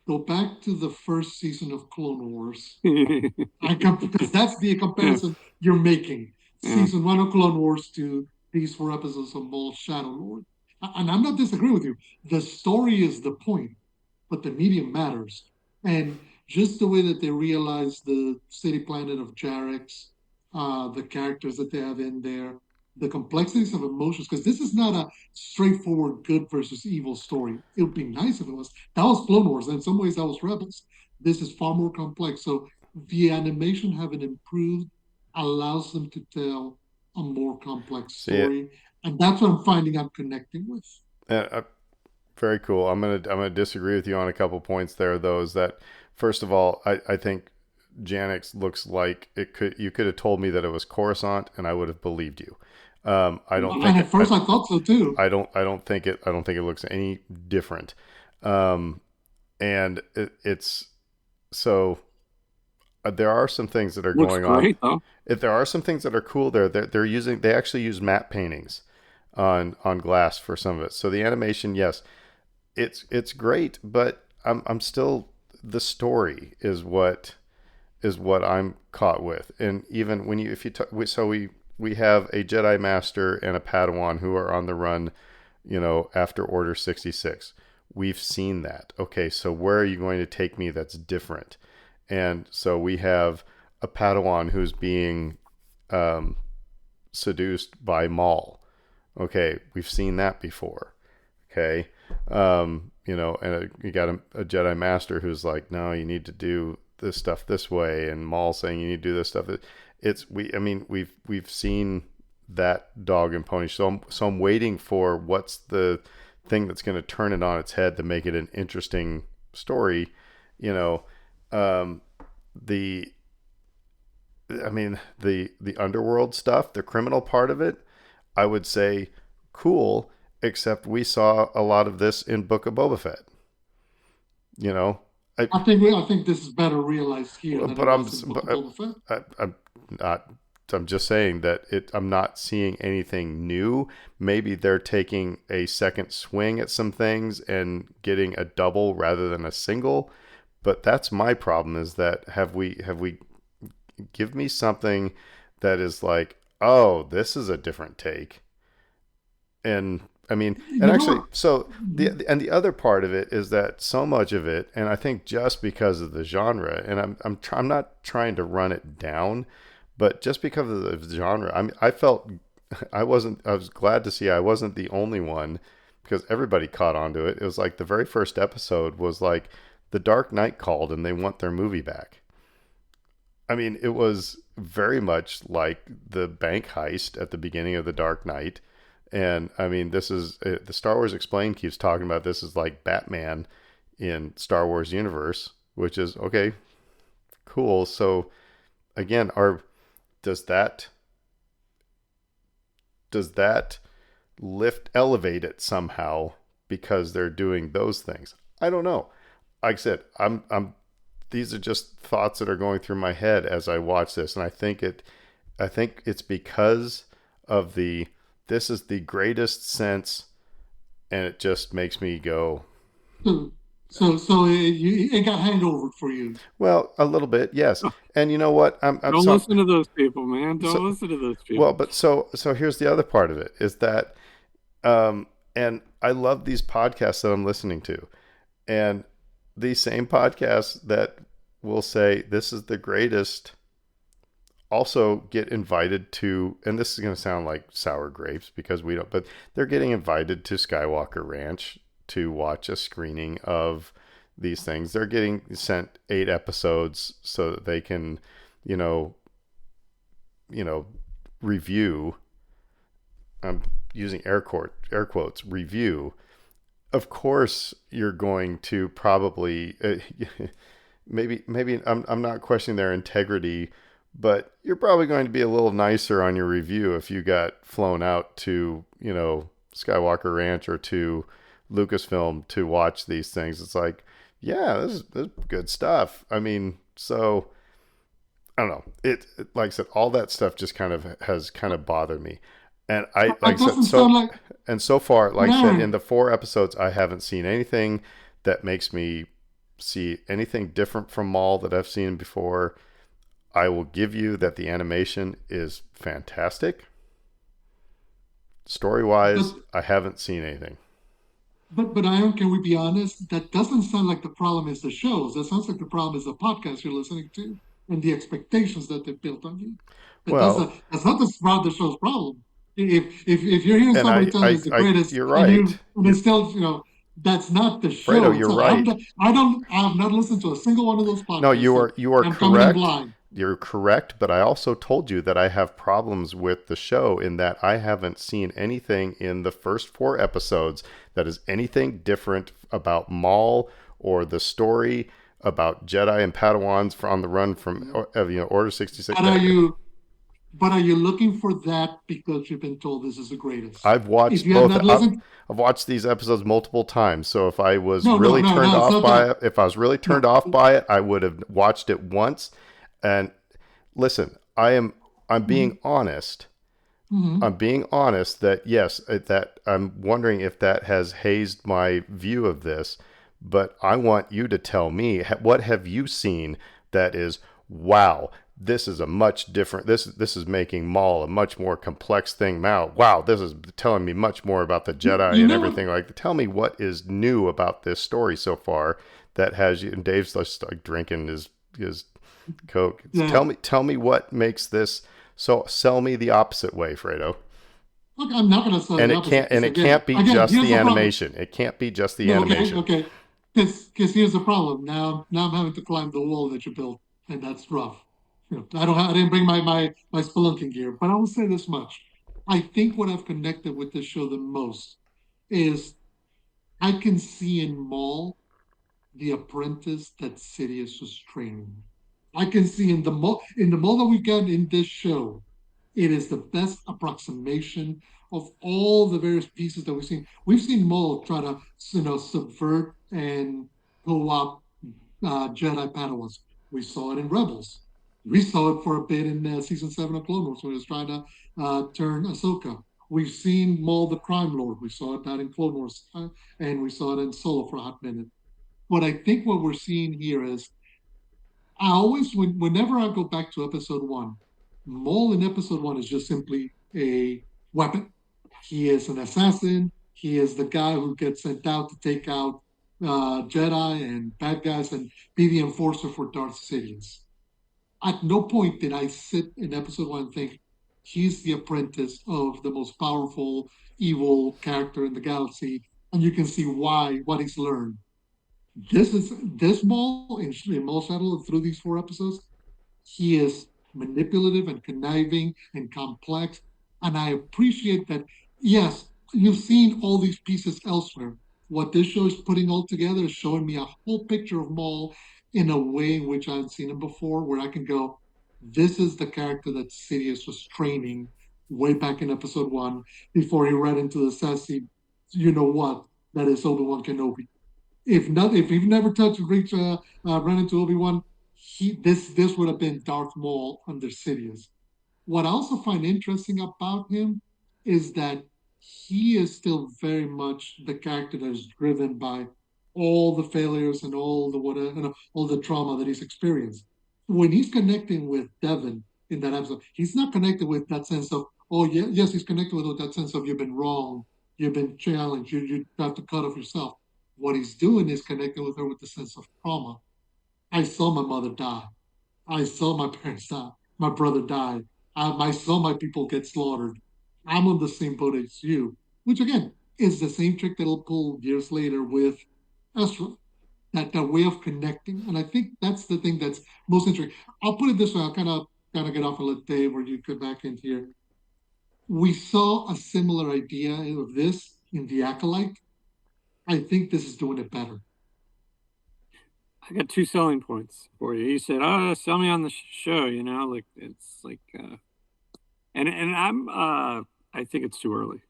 go back to the first season of Clone Wars. Because that's the Yeah, comparison you're making. yeah. Season one of Clone Wars to these four episodes of Maul Shadow Lord. And I'm not disagreeing with you. The story is the point, but the medium matters. And just the way that they realize the city planet of Jarex, the characters that they have in there, the complexities of emotions, because this is not a straightforward good versus evil story. It would be nice if it was. That was Clone Wars. In some ways, that was Rebels. This is far more complex. So the animation having improved allows them to tell a more complex see it. story. And that's what I'm finding I'm connecting with. Very cool. I'm gonna disagree with you on a couple points there, though. Is that first of all, I think Janix looks like it could. You could have told me that it was Coruscant, and I would have believed you. I don't And think at first I thought so too. I don't think it looks any different. Um, and it's so there are some things that are Looks going on. great though. If there are some things that are cool there, they actually use matte paintings on glass for some of it. So the animation, yes, it's great, but I'm still the story is what I'm caught with. And even when you if you so we have a Jedi Master and a Padawan who are on the run, after Order 66. We've seen that. Okay, so where are you going to take me that's different? And so we have a Padawan who's being um, seduced by Maul. Okay, we've seen that before. Okay, and you got a Jedi Master who's like, no, you need to do this stuff this way, and Maul saying you need to do this stuff. I mean, we've seen that dog and pony. So I'm waiting for what's the thing that's going to turn it on its head to make it an interesting story. You know, the the underworld stuff, the criminal part of it, I would say cool, except we saw a lot of this in Book of Boba Fett. You know, I I think this is better realized here than it but I'm was in Book of Boba Fett. I'm not. I'm just saying that I'm not seeing anything new. Maybe they're taking a second swing at some things and getting a double rather than a single. But that's my problem. Is that have we give me something that is like, oh, this is a different take. And I mean, and You know actually, what? so the other part of it is that so much of it, and I think just because of the genre, and I'm not trying to run it down, but just because of the genre, I felt I was glad to see I wasn't the only one because everybody caught on to it. It was like the very first episode was like the Dark Knight called and they want their movie back. I mean, it was very much like the bank heist at the beginning of the Dark Knight. And I mean, this is the Star Wars Explained keeps talking about this is like Batman in Star Wars universe, which is okay, cool. So again, does that does that elevate it somehow because they're doing those things? I don't know. Like I said, I'm these are just thoughts that are going through my head as I watch this, and I think it's because of the this is the greatest sense, and it just makes me go, So, it got hangover for you. well, a little bit, yes. And you know what? I'm Don't so listen to those people, man. so Don't listen to those well, people. but so here's the other part of it is that, and I love these podcasts that I'm listening to, and these same podcasts that will say this is the greatest also get invited to, and this is going to sound like sour grapes because we don't, but they're getting invited to Skywalker Ranch to watch a screening of these things. They're getting sent 8 episodes so that they can, you know, you know, review. I'm using air quotes, review. Of course, you're going to probably maybe I'm not questioning their integrity, but you're probably going to be a little nicer on your review if you got flown out to Skywalker Ranch or to Lucasfilm to watch these things. It's like, yeah, this is good stuff. I mean, so I don't know. Like I said, all that stuff just kind of has kind of bothered me. And like I That said, doesn't sound like, so far, but like I said, in Aaron, the 4 episodes, I haven't seen anything that makes me see anything different from Maul that I've seen before. I will give you that the animation is fantastic. Story but wise, I haven't seen anything. but Aaron, can we be honest? That doesn't sound like the problem is the shows. That sounds like the problem is the podcast you're listening to and the expectations that they built on you. But Well, that's not the show's problem. If you're hearing and somebody tell you it's the greatest you're and right. it's still, that's not the Fredo, show you're itself. right. I have not listened to a single one of those No, podcasts, so you are I'm coming in correct. blind. You're correct, but I also told you that I have problems with the show in that I haven't seen anything in the first 4 episodes that is anything different about Maul or the story about Jedi and Padawans on the run from Order 66. But are you but are you looking for that because you've been told this is the greatest? I've If watched you have both. not listened, I've watched these episodes multiple times. So if I was no, no, really no, turned no, it's off not by that. it, if I was really turned No, off by it, I would have watched it once. And listen, I'm being mm-hmm, honest. mm-hmm. I'm being honest that yes, that I'm wondering if that has hazed my view of this. But I want you to tell me what have you seen that is wow. This is a much different. This is making Maul a much more complex thing now. Wow, this is telling me much more about the Jedi You and know what? everything. Like, tell me what is new about this story so far that has you. And Dave's just like drinking his Coke. Yeah. Tell me what makes this. So sell me the opposite way, Fredo. Look, I'm not going to say And the opposite because it can't be again, just here's the the problem. animation. It can't be just the No, okay, animation. okay. Because here's the problem. Now I'm having to climb the wall that you built, and that's rough. I didn't bring my spelunking gear, but I will say this much. I think what I've connected with this show the most is I can see in Maul the apprentice that Sidious was training. I can see in the Maul that we got in this show, it is the best approximation of all the various pieces that we've seen. We've seen Maul try to subvert and co-opt Jedi Padawans. We saw it in Rebels. We saw it for a bit in season 7 of Clone Wars when he was trying to turn Ahsoka. We've seen Maul the Crime Lord. We saw it out in Clone Wars, and we saw it in Solo for a hot minute. But I think what we're seeing here is whenever I go back to episode one, Maul in episode one is just simply a weapon. He is an assassin. He is the guy who gets sent out to take out Jedi and bad guys and be the enforcer for Darth Sidious. At no point did I sit in episode one and think he's the apprentice of the most powerful evil character in the galaxy, and you can see what he's learned. This Maul in Maul Shuttle through these 4 episodes. He is manipulative and conniving and complex, and I appreciate that. Yes, you've seen all these pieces elsewhere. What this show is putting all together is showing me a whole picture of Maul in a way in which I've seen him before, where I can go, "This is the character that Sidious was training way back in episode one before he ran into the sassy, you know what, that is Obi-Wan Kenobi." If you've never touched reach run into Obi-Wan, this would have been Darth Maul under Sidious. What I also find interesting about him is that he is still very much the character that is driven by all the failures and all the trauma that he's experienced. When he's connecting with Devin in that episode, he's not connected with that sense of, oh yeah, yes, he's connected with that sense of you've been wrong, you've been challenged, you have to cut off yourself. What he's doing is connecting with her with the sense of trauma. I saw my mother die. I saw my parents die. My brother died. I saw my people get slaughtered. I'm on the same boat as you, which again is the same trick that will pull years later with Ezra. That way of connecting, and I think that's the thing that's most interesting. I'll put it this way. I'll kind of get off and let Dave or you come back in here. We saw a similar idea of this in the Acolyte. I think this is doing it better. I got two selling points for you. You said, "Oh, sell me on the show," like it's like, and I think it's too early.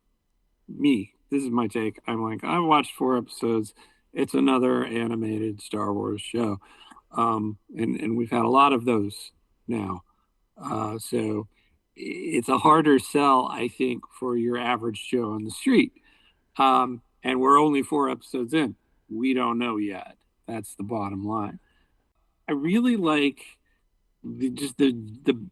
This is my take. I'm like, I watched 4 episodes. It's another animated Star Wars show. And we've had a lot of those now. So it's a harder sell, I think, for your average Joe on the street. And we're only 4 episodes in. We don't know yet. That's the bottom line. I really like the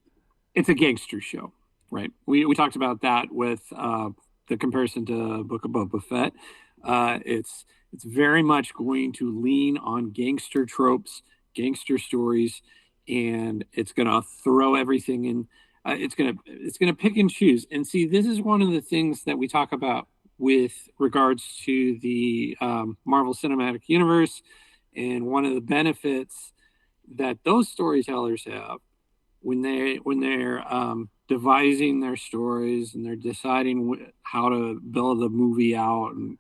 it's a gangster show, right? We talked about that with the comparison to Book of Boba Fett. It's very much going to lean on gangster tropes, gangster stories, and it's going to throw everything in. It's gonna pick and choose. And see, this is one of the things that we talk about with regards to the Marvel Cinematic Universe, and one of the benefits that those storytellers have when they're devising their stories and they're deciding how to build a movie out and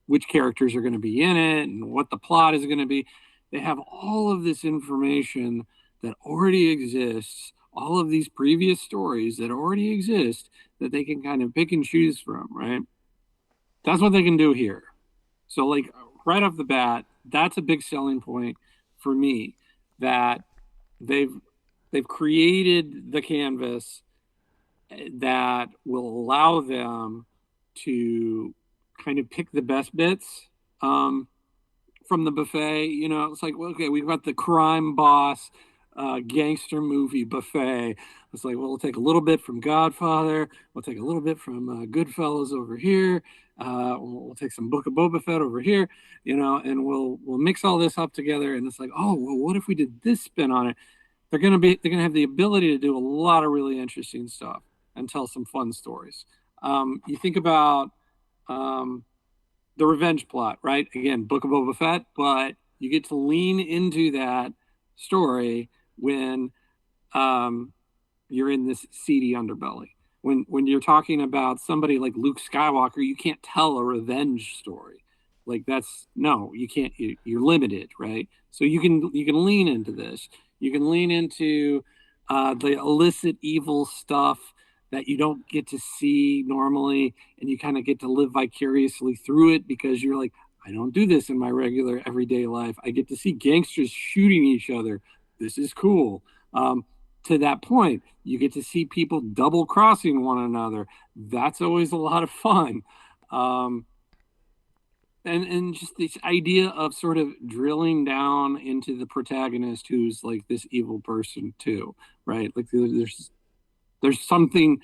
which characters are going to be in it and what the plot is going to be. They have all of this information that already exists, all of these previous stories that already exist that they can kind of pick and choose from, right? That's what they can do here. So, like, right off the bat, that's a big selling point for me, that they've they've created the canvas that will allow them to kind of pick the best bits from the buffet. It's like, well, okay, we've got the crime boss gangster movie buffet. It's like, well, we'll take a little bit from Godfather, we'll take a little bit from Goodfellas over here, we'll take some Book of Boba Fett over here, and we'll mix all this up together. And it's like, oh, well, what if we did this spin on it? They're gonna have the ability to do a lot of really interesting stuff and tell some fun stories. You think about the revenge plot, right? Again, Book of Boba Fett, but you get to lean into that story when you're in this seedy underbelly. When you're talking about somebody like Luke Skywalker, you can't tell a revenge story. Like, that's no, you can't. You're limited, right? So you can lean into this. You can lean into the illicit evil stuff that you don't get to see normally, and you kind of get to live vicariously through it because you're like, I don't do this in my regular everyday life. I get to see gangsters shooting each other. This is cool. To that point, you get to see people double crossing one another. That's always a lot of fun. And just this idea of sort of drilling down into the protagonist who's like this evil person too, right? Like, there's something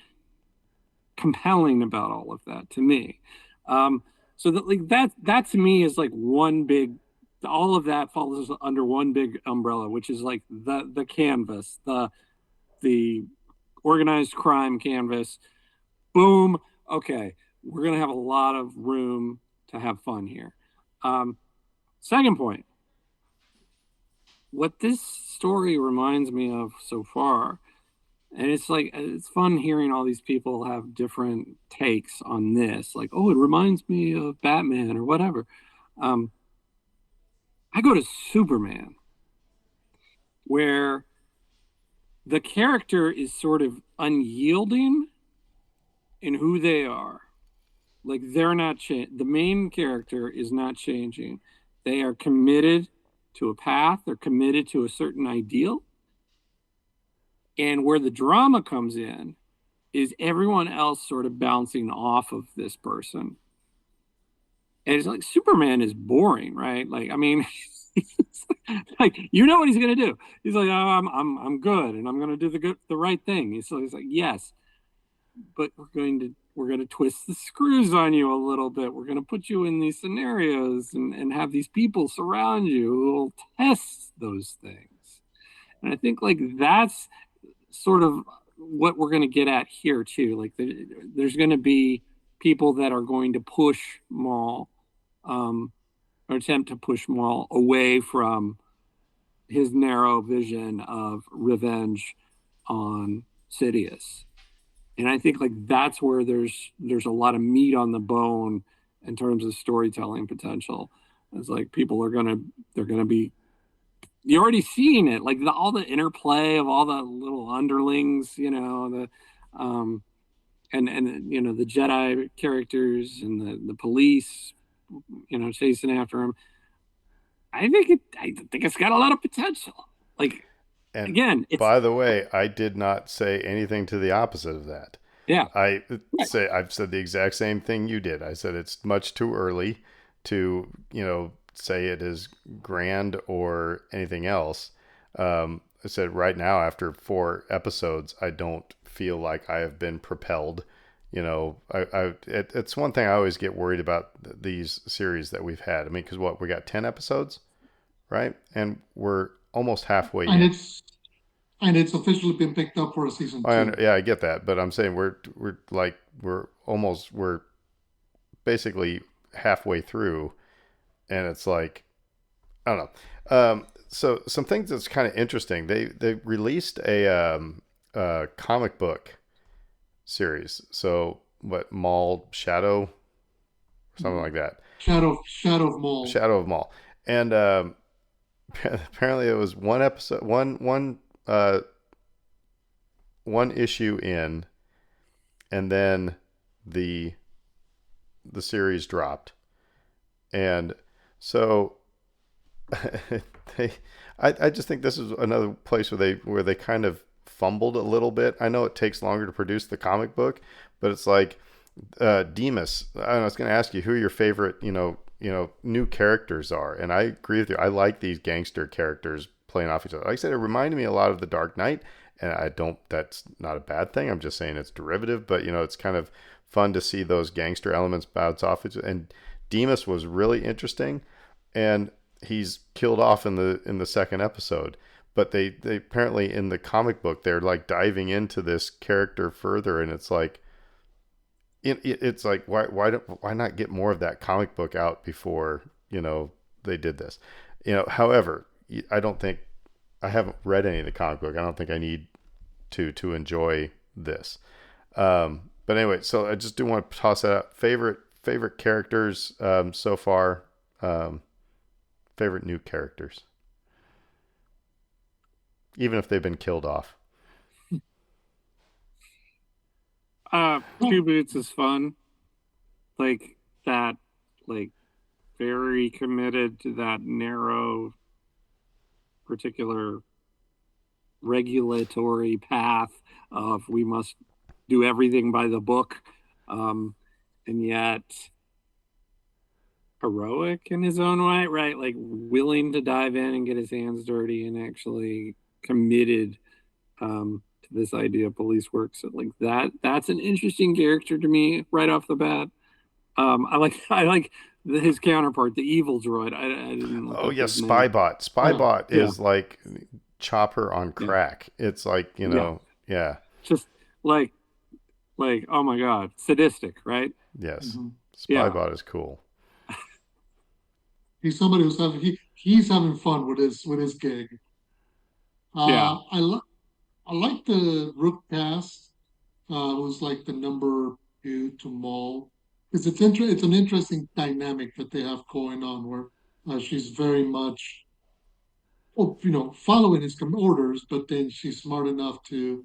compelling about all of that to me. So that to me is like one big. All of that falls under one big umbrella, which is like the canvas, the organized crime canvas. Boom. Okay, we're gonna have a lot of room to have fun here. Second point, what this story reminds me of so far, and it's fun hearing all these people have different takes on this. Like, oh, it reminds me of Batman or whatever. I go to Superman, where the character is sort of unyielding in who they are. Like, they're not the main character is not changing. They are committed to a path, they're committed to a certain ideal. And where the drama comes in is everyone else sort of bouncing off of this person. And it's like, Superman is boring, right? Like, I mean, like, you know what he's gonna do. He's like, oh, I'm good, and I'm gonna do the right thing. He's like, yes, but we're going to twist the screws on you a little bit. We're going to put you in these scenarios and have these people surround you who will test those things. And I think, like, that's sort of what we're going to get at here too. Like, there's going to be people that are going to push Maul, or attempt to push Maul away from his narrow vision of revenge on Sidious. And I think, like, that's where there's a lot of meat on the bone in terms of storytelling potential. It's like they're gonna be, you're already seeing it, like all the interplay of all the little underlings, the and the Jedi characters and the police, chasing after him. I think it's got a lot of potential. Like, And again, it's by the way, I did not say anything to the opposite of that. yeah, I right. say I've said the exact same thing you did. I said it's much too early to, say it is grand or anything else. I said right now, after 4 episodes, I don't feel like I have been propelled. It's one thing I always get worried about these series that we've had. I mean, because what we got 10 episodes, right? And we're almost halfway And in. it's officially been picked up for a season two. Yeah, I get that, but I'm saying we're basically halfway through, and it's like I don't know. So some things that's kind of interesting. They released a comic book series. So what Maul Shadow, something like that. Shadow of Maul. Shadow of Maul, and apparently it was one episode, one issue in, and then the the series dropped, and so they, I just think this is another place where they kind of fumbled a little bit. I know it takes longer to produce the comic book, but it's like Demas. I was going to ask you who your favorite, new characters are, and I agree with you. I like these gangster characters playing off each other. Like I said, it reminded me a lot of The Dark Knight, and I don't. That's not a bad thing. I'm just saying it's derivative, but it's kind of fun to see those gangster elements bounce off each other. And Demas was really interesting, and he's killed off in the second episode. But they apparently in the comic book they're like diving into this character further, and it's like it's like why not get more of that comic book out before they did this. However, I don't think I haven't read any of the comic book. I don't think I need to enjoy this. But anyway, so I just do want to toss that out. Favorite characters so far. Favorite new characters, even if they've been killed off. Oh, Two Boots is fun. Like that, like very committed to that narrow, particular regulatory path of we must do everything by the book, and yet heroic in his own way, right? Like willing to dive in and get his hands dirty and actually committed to this idea of police work. So like that's an interesting character to me right off the bat. I like his counterpart, the evil droid. I didn't look Oh up yes, his name. Spybot. yeah, Spybot Yeah, is like Chopper on yeah, crack. It's like yeah. yeah, Just like oh my god, sadistic, right? yes, mhm. Yeah, Spybot is cool. He's somebody he's having fun with his gig. yeah. I like the Rook cast. Who's like the number two to Maul, because it's an interesting dynamic that they have going on where she's very much, well, following his orders, but then she's smart enough to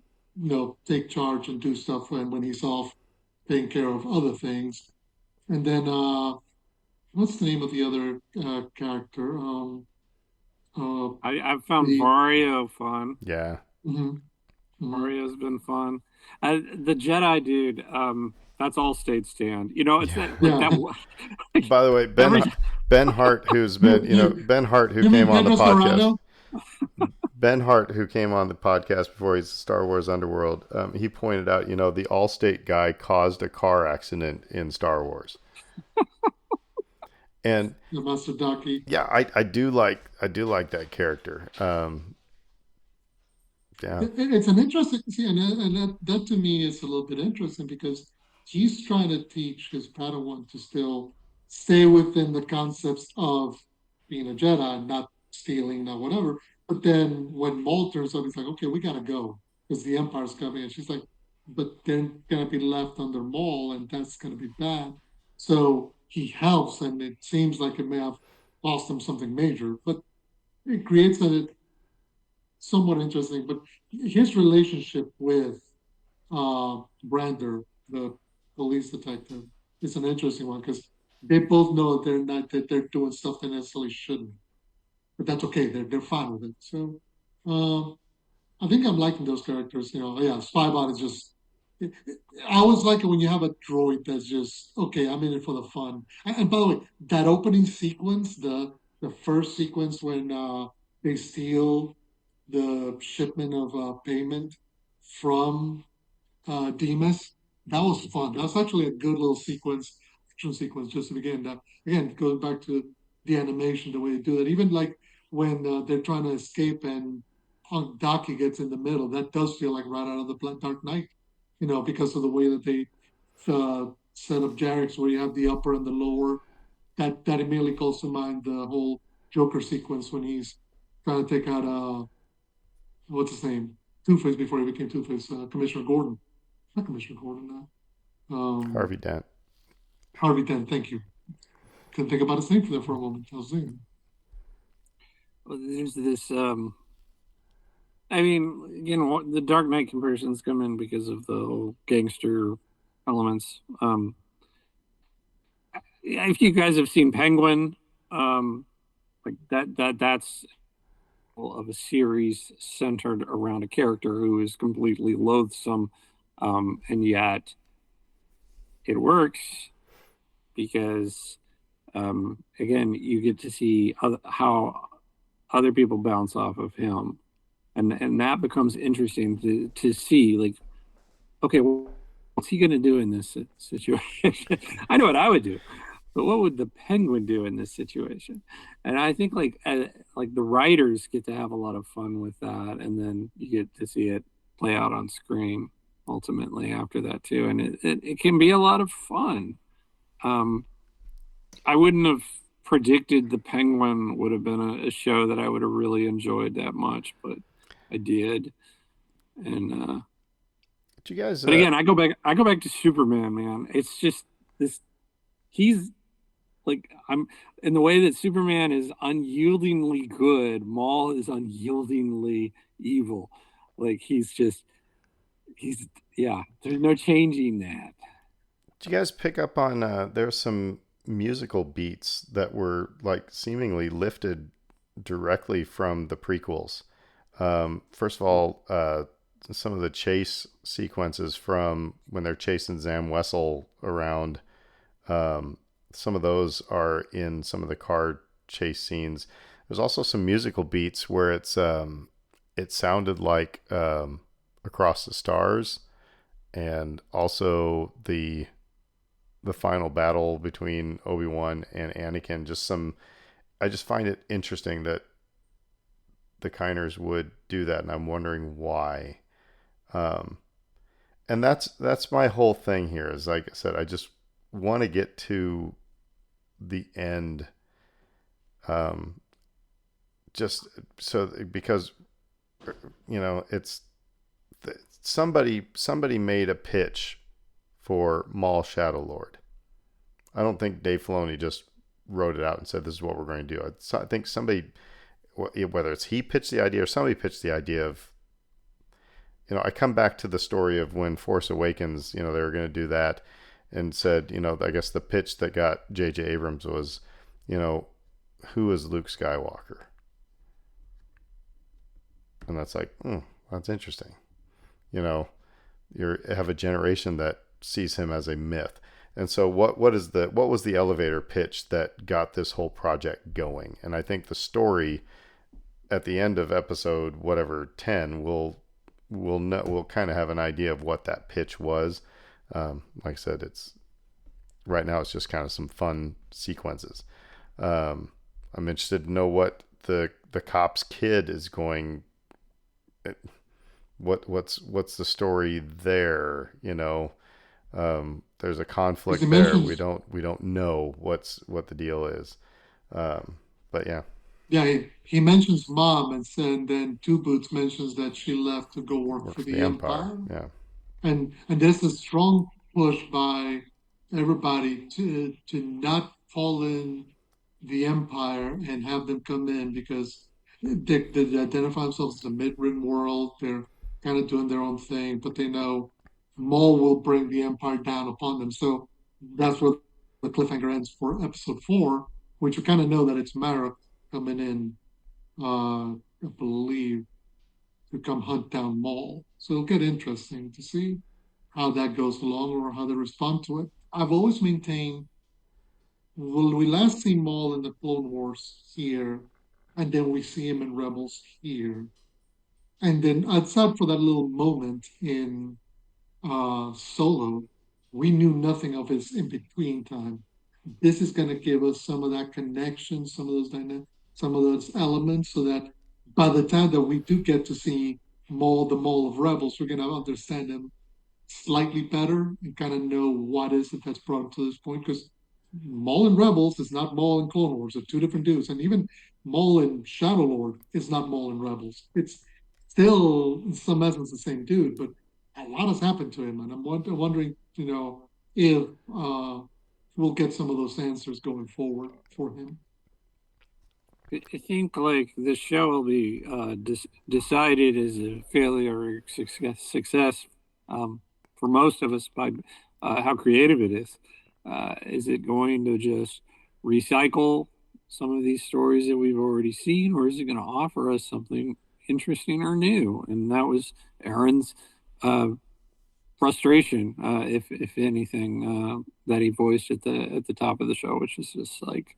take charge and do stuff when he's off taking care of other things. And then what's the name of the other character? Uh, I found the Vario fun. Yeah. mhm, mhm. Vario's been fun. The Jedi dude, that's all state stand. It's Yeah. that like Yeah. that. Like, By the way, every Ben Hart, who's You, been you Ben Hart, who you mean came on the Pedro podcast. Serrano? Ben Hart, who came on the podcast before he's Star Wars Underworld, he pointed out, the Allstate guy caused a car accident in Star Wars, and The Masudaki. yeah, I do like that character. Yeah. It's an interesting, see, and that to me is a little bit interesting because he's trying to teach his Padawan to still stay within the concepts of being a Jedi, not stealing, not whatever. But then when Maul turns up, he's like, okay, we gotta go because the Empire's coming. And she's like, but they're gonna be left under Maul, and that's gonna be bad. So he helps, and it seems like it may have lost him something major, but it creates a somewhat interesting. But his relationship with Brander the police detective. It's an interesting one because they both know that they're doing stuff they necessarily shouldn't, but that's okay. They're fine with it. So um, I think I'm liking those characters. Yeah, Spybot is just. I always like it when you have a droid that's just okay. I'm in it for the fun. And by the way, that opening sequence, the first sequence when they steal the shipment of payment from Demas. That was fun. That was actually a good little sequence, action sequence, just to begin. That again goes back to the animation, the way they do it. Even like when they're trying to escape and Daki gets in the middle, that does feel like right out of the Dark Knight, because of the way that they set up Jarrett's, where you have the upper and the lower. That immediately calls to mind the whole Joker sequence when he's trying to take out what's his name, Two Face before he became Two Face, Commissioner Gordon, not Commissioner Gordon now. Harvey Dent. Harvey Dent, thank you. Couldn't think about his name for there for a moment. I was thinking. Well, there's this. I mean, the Dark Knight comparisons come in because of the whole gangster elements. If you guys have seen Penguin, like that's of a series centered around a character who is completely loathsome, and yet it works because, again, you get to see how other people bounce off of him, and that becomes interesting to see. Like, okay, well, what's he going to do in this situation? I know what I would do, but what would the Penguin do in this situation? And I think like the writers get to have a lot of fun with that, and then you get to see it play out on screen ultimately after that too, and it can be a lot of fun. Um, I wouldn't have predicted the Penguin would have been a show that I would have really enjoyed that much, but I did. And Did you guys? but again, I go back to Superman, man. It's just this. He's like I'm in the way that Superman is unyieldingly good, Maul is unyieldingly evil. Like he's yeah, there's no changing that. Did you guys pick up on? There's some musical beats that were like seemingly lifted directly from the prequels. First of all, some of the chase sequences from when they're chasing Zam Wessel around. Some of those are in some of the car chase scenes. There's also some musical beats where it sounded like Across the Stars, and also the final battle between Obi-Wan and Anakin. I just find it interesting that the Kiners would do that, and I'm wondering why. Um, and that's my whole thing here. Is like I said, I just want to get to the end. Um, just so because it's somebody made a pitch for Maul Shadow Lord. I don't think Dave Filoni just wrote it out and said this is what we're going to do. I think somebody, whether it's he pitched the idea or somebody pitched the idea of, I come back to the story of when Force Awakens, they were going to do that, and said, I guess the pitch that got J.J. Abrams was, who is Luke Skywalker? And that's like, that's interesting. You have a generation that sees him as a myth. And so what was the elevator pitch that got this whole project going? And I think the story at the end of episode whatever 10 we'll kind of have an idea of what that pitch was. Like I said, right now it's just kind of some fun sequences. I'm interested to know what the cop's kid is going. What's the story there? There's a conflict there. We don't know what the deal is. But yeah. Yeah, he mentions mom, and then Two Boots mentions that she left to go work Work for for the the Empire. Empire, Yeah. and there's a strong push by everybody to not fall in the Empire and have them come in because they identify themselves as a mid-rim world. They're kind of doing their own thing, but they know Maul will bring the Empire down upon them. So that's where the cliffhanger ends for episode 4, which you kind of know that it's Marek coming in, I believe, to come hunt down Maul. So it'll get interesting to see how that goes along or how they respond to it. I've always maintained, well, we last see Maul in the Clone Wars here, and then we see him in Rebels here. And then outside for that little moment in Solo, we knew nothing of his in between time. This is going to give us some of that connection, some of those elements, so that by the time that we do get to see Maul, the Maul of Rebels, we're going to understand him slightly better and kind of know what is it that's brought him to this point. Because Maul in Rebels is not Maul in Clone Wars; they're two different dudes, and even Maul in Shadow Lord is not Maul in Rebels. It's still, in some essence, the same dude, but a lot has happened to him, and I'm wondering, if we'll get some of those answers going forward for him. I think like the show will be decided as a failure or success for most of us by how creative it is. Is it going to just recycle some of these stories that we've already seen, or is it going to offer us something interesting or new? And that was Aaron's uh, frustration, if anything, that he voiced at the top of the show, which is just like,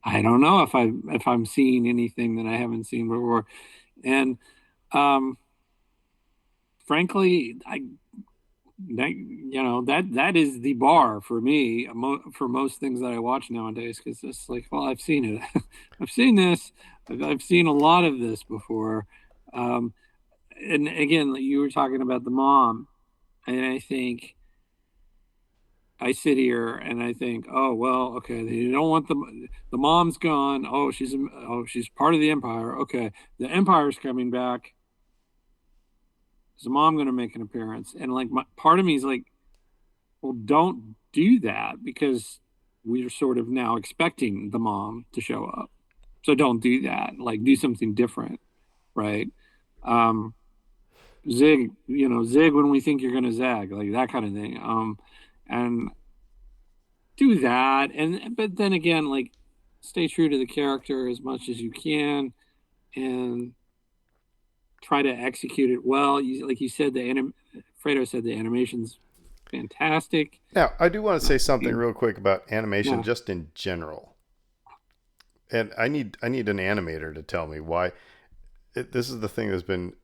I don't know if I'm seeing anything that I haven't seen before, and um, frankly, that is the bar for me for most things that I watch nowadays, because it's like, well, I've seen it, I've seen this, I've seen a lot of this before, um, and again, you were talking about the mom, and I think I sit here and I think, oh well, okay, they don't want the mom's gone. Oh, she's part of the empire. Okay, the empire's coming back. Is the mom going to make an appearance? And like, part of me is like, well, don't do that, because we're sort of now expecting the mom to show up. So don't do that. Like, do something different, right? Um, zig when we think you're going to zag, like that kind of thing. And do that, and but then again, like, stay true to the character as much as you can, and try to execute it well. Like you said, Fredo said the animation's fantastic. Now, I do want to say something real quick about animation, Yeah. just in general. And I need an animator to tell me why. This is the thing that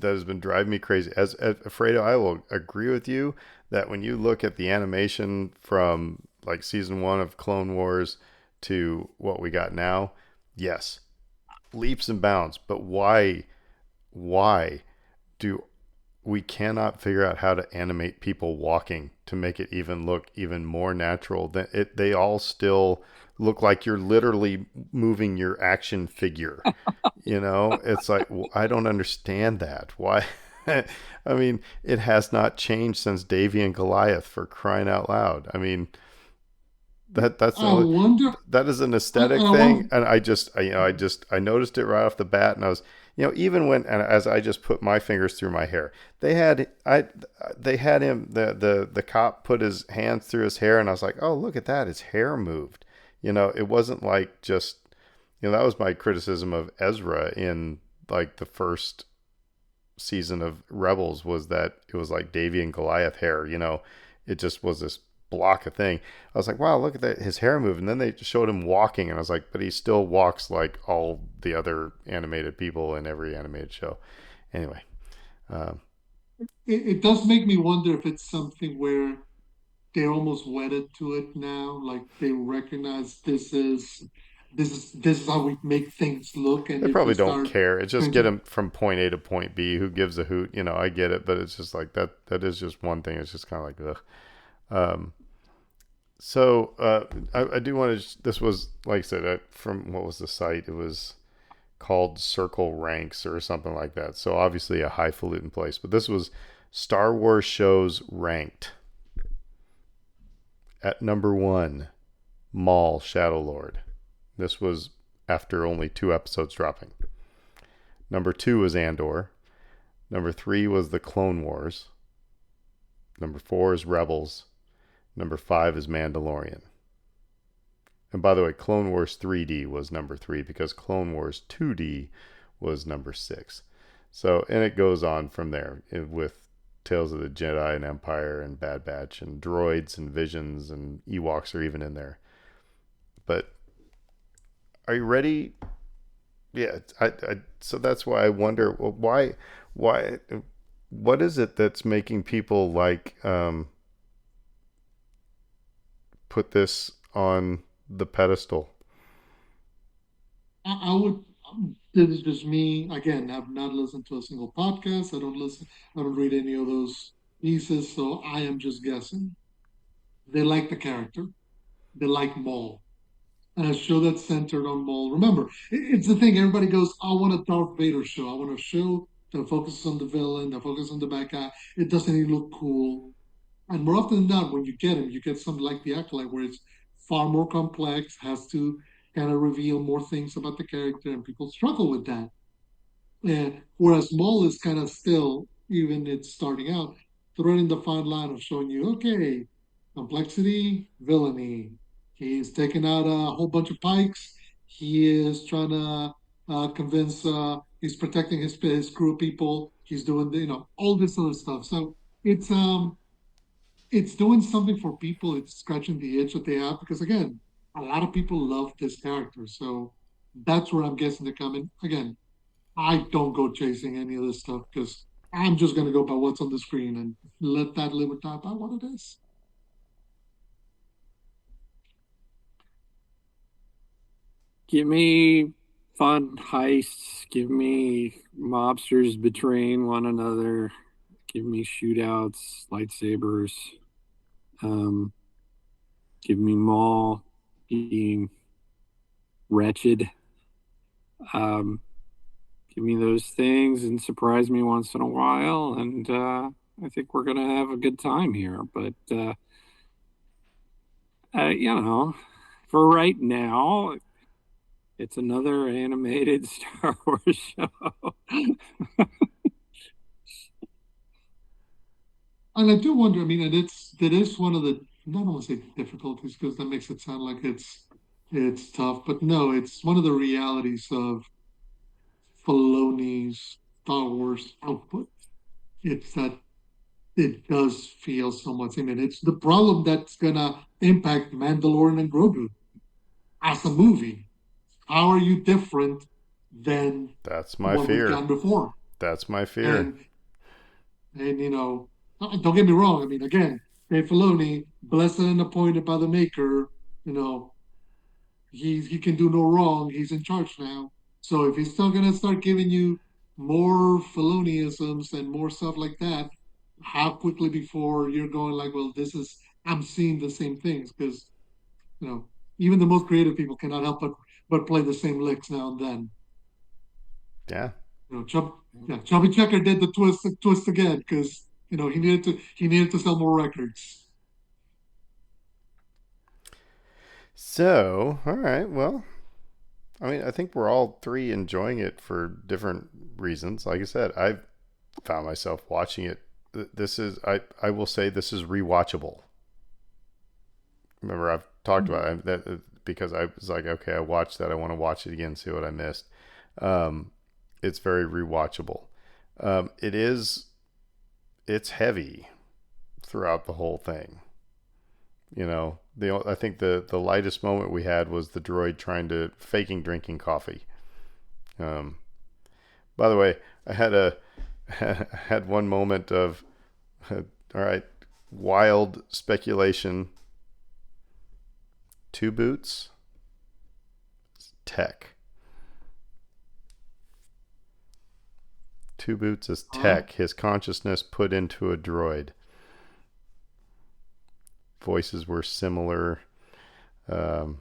has been driving me crazy. As Fredo, I will agree with you that when you look at the animation from like season 1 of Clone Wars to what we got now, yes, leaps and bounds. But why do we cannot figure out how to animate people walking to make it even look even more natural? Than it, they all still look like you're literally moving your action figure. It's like, I don't understand that. Why? I mean, it has not changed since Davy and Goliath, for crying out loud. I mean, that's the I only, wonder, that is an and aesthetic I thing, wonder, and I noticed it right off the bat, and I was, even when, and as I just put my fingers through my hair, they had him, the cop put his hands through his hair, and I was like, oh, look at that, his hair moved. It wasn't like just, that was my criticism of Ezra in like the first season of Rebels, was that it was like Davy and Goliath hair. It just was this block of thing. I was like, wow, look at that, his hair moved. And then they showed him walking, and I was like, but he still walks like all the other animated people in every animated show. Anyway, um, it does make me wonder if it's something where they're almost wedded to it now. Like they recognize this is how we make things look, and they if probably we don't start care. It's just trying get to, him from point A to point B. Who gives a hoot? I get it, but it's just like that. That is just one thing. It's just kind of like, ugh. Um, I do want to. This was, like I said, from what was the site? It was called Circle Ranks or something like that. So obviously a highfalutin place. But this was Star Wars shows ranked. At number 1, Maul, Shadow Lord. This was after only 2 episodes dropping. Number 2 was Andor. Number 3 was the Clone Wars. Number 4 is Rebels. Number 5 is Mandalorian. And by the way, Clone Wars 3D was number 3 because Clone Wars 2D was number 6. So, and it goes on from there with Tales of the Jedi and Empire and Bad Batch and droids and visions and Ewoks are even in there. But are you ready? Yeah, so that's why I wonder, well, why, what is it that's making people like put this on the pedestal? I would. This is just me. Again, I've not listened to a single podcast. I don't listen. I don't read any of those pieces. So I am just guessing. They like the character. They like Maul. And a show that's centered on Maul. Remember, it's the thing. Everybody goes, "I want a Darth Vader show. I want a show that focuses on the villain, that focuses on the bad guy. It doesn't even look cool." And more often than not, when you get him, you get something like the Acolyte, where it's far more complex, has to kind of reveal more things about the character, and people struggle with that. And whereas Maul is kind of still, even it's starting out, threading the fine line of showing you, okay, complexity, villainy. He's taking out a whole bunch of pikes. He is trying to convince. He's protecting his crew of people. He's doing all this other stuff. So it's um it's doing something for people. It's scratching the itch that they have because again, a lot of people love this character. So that's where I'm guessing they're coming. Again, I don't go chasing any of this stuff because I'm just gonna go by what's on the screen and let that live or die by what it is. Give me fun heists. Give me mobsters betraying one another. Give me shootouts, lightsabers. Um, Give me Maul being wretched. Um, Give me those things and surprise me once in a while, and I think we're gonna have a good time here. But you know, for right now, it's another animated Star Wars show. And I do wonder. I mean, and that is one of the not want to say difficulties because that makes it sound like it's tough, but no, it's one of the realities of Filoni's Star Wars output. It's that it does feel somewhat same, and it's the problem that's gonna impact Mandalorian and Grogu as a movie. How are you different than That's my what we've fear. done before? That's my fear. And don't get me wrong. I mean, again, Dave Filoni, blessed and appointed by the Maker. You know, he can do no wrong. He's in charge now. So if he's still gonna start giving you more Filoniisms and more stuff like that, how quickly before you're going like, well, this is I'm seeing the same things because you know even the most creative people cannot help but play the same licks now and then. Yeah. Chubby Checker did the twist again because he needed to sell more records. So, all right. Well, I mean, I think we're all three enjoying it for different reasons. Like I said, I found myself watching it. This is, I will say, this is rewatchable. Remember, I've talked about that because I was like, okay, I watched that. I want to watch it again, see what I missed. Um, it's very rewatchable. It is, it's heavy throughout the whole thing. I think the lightest moment we had was the droid trying to faking drinking coffee. Um, by the way, I had a had one moment of all right, wild speculation. Two boots, tech. Two boots is Huh? tech. His consciousness put into a droid. Voices were similar. Um,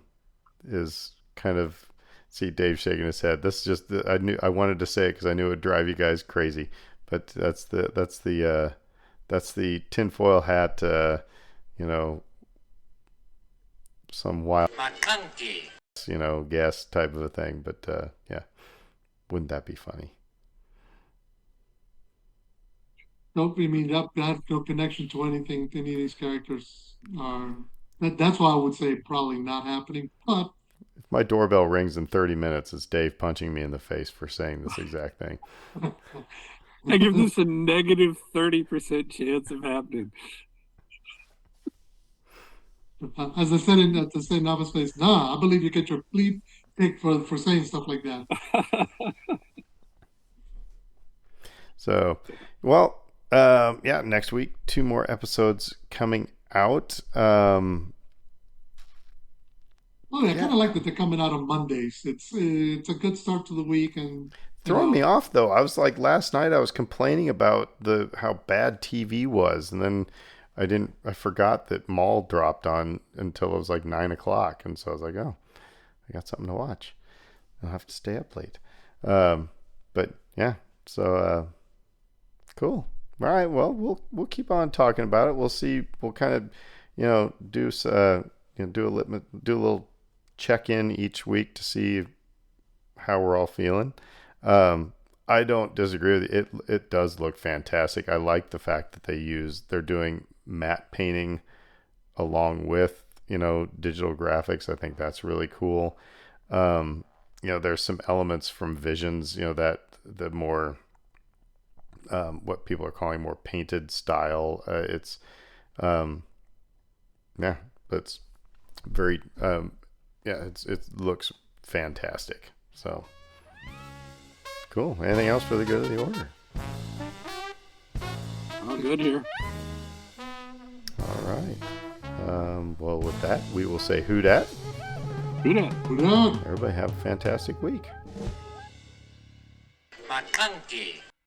is kind of see Dave shaking his head. This is just I wanted to say it because I knew it would drive you guys crazy, but that's the tinfoil hat. You know, some wild gas type of a thing. But yeah, wouldn't that be funny? Nope, I mean that have no connection to anything any of these characters are. That's why I would say probably not happening. But If my doorbell rings in 30 minutes, it's Dave punching me in the face for saying this exact thing. I give this a negative 30% chance of happening. as I said in to say novice face, nah, I believe you get your bleep pick for saying stuff like that. So, well, yeah, next week, 2 more episodes coming out. Well, I Yeah, kind of like that they're coming out on Mondays. It's a good start to the week, and you throwing me know, off though. I was like last night I was complaining about the how bad TV was, and then I forgot that Maul dropped on until it was like 9 o'clock, and so I was like, oh, I got something to watch. I'll have to stay up late. Um, but yeah, so cool. All right, well we'll keep on talking about it. We'll see. We'll kind of do a little check in each week to see how we're all feeling. I don't disagree with it. It does look fantastic. I like the fact that they're doing matte painting along with digital graphics. I think that's really cool. Um, there's some elements from Visions, that the more what people are calling more painted style. It's yeah, it's very yeah, it looks fantastic. So cool. Anything else for the good of the order? All good here. All right. Well, with that, we will say who dat. Who dat? Good luck. Everybody have a fantastic week. McConkey.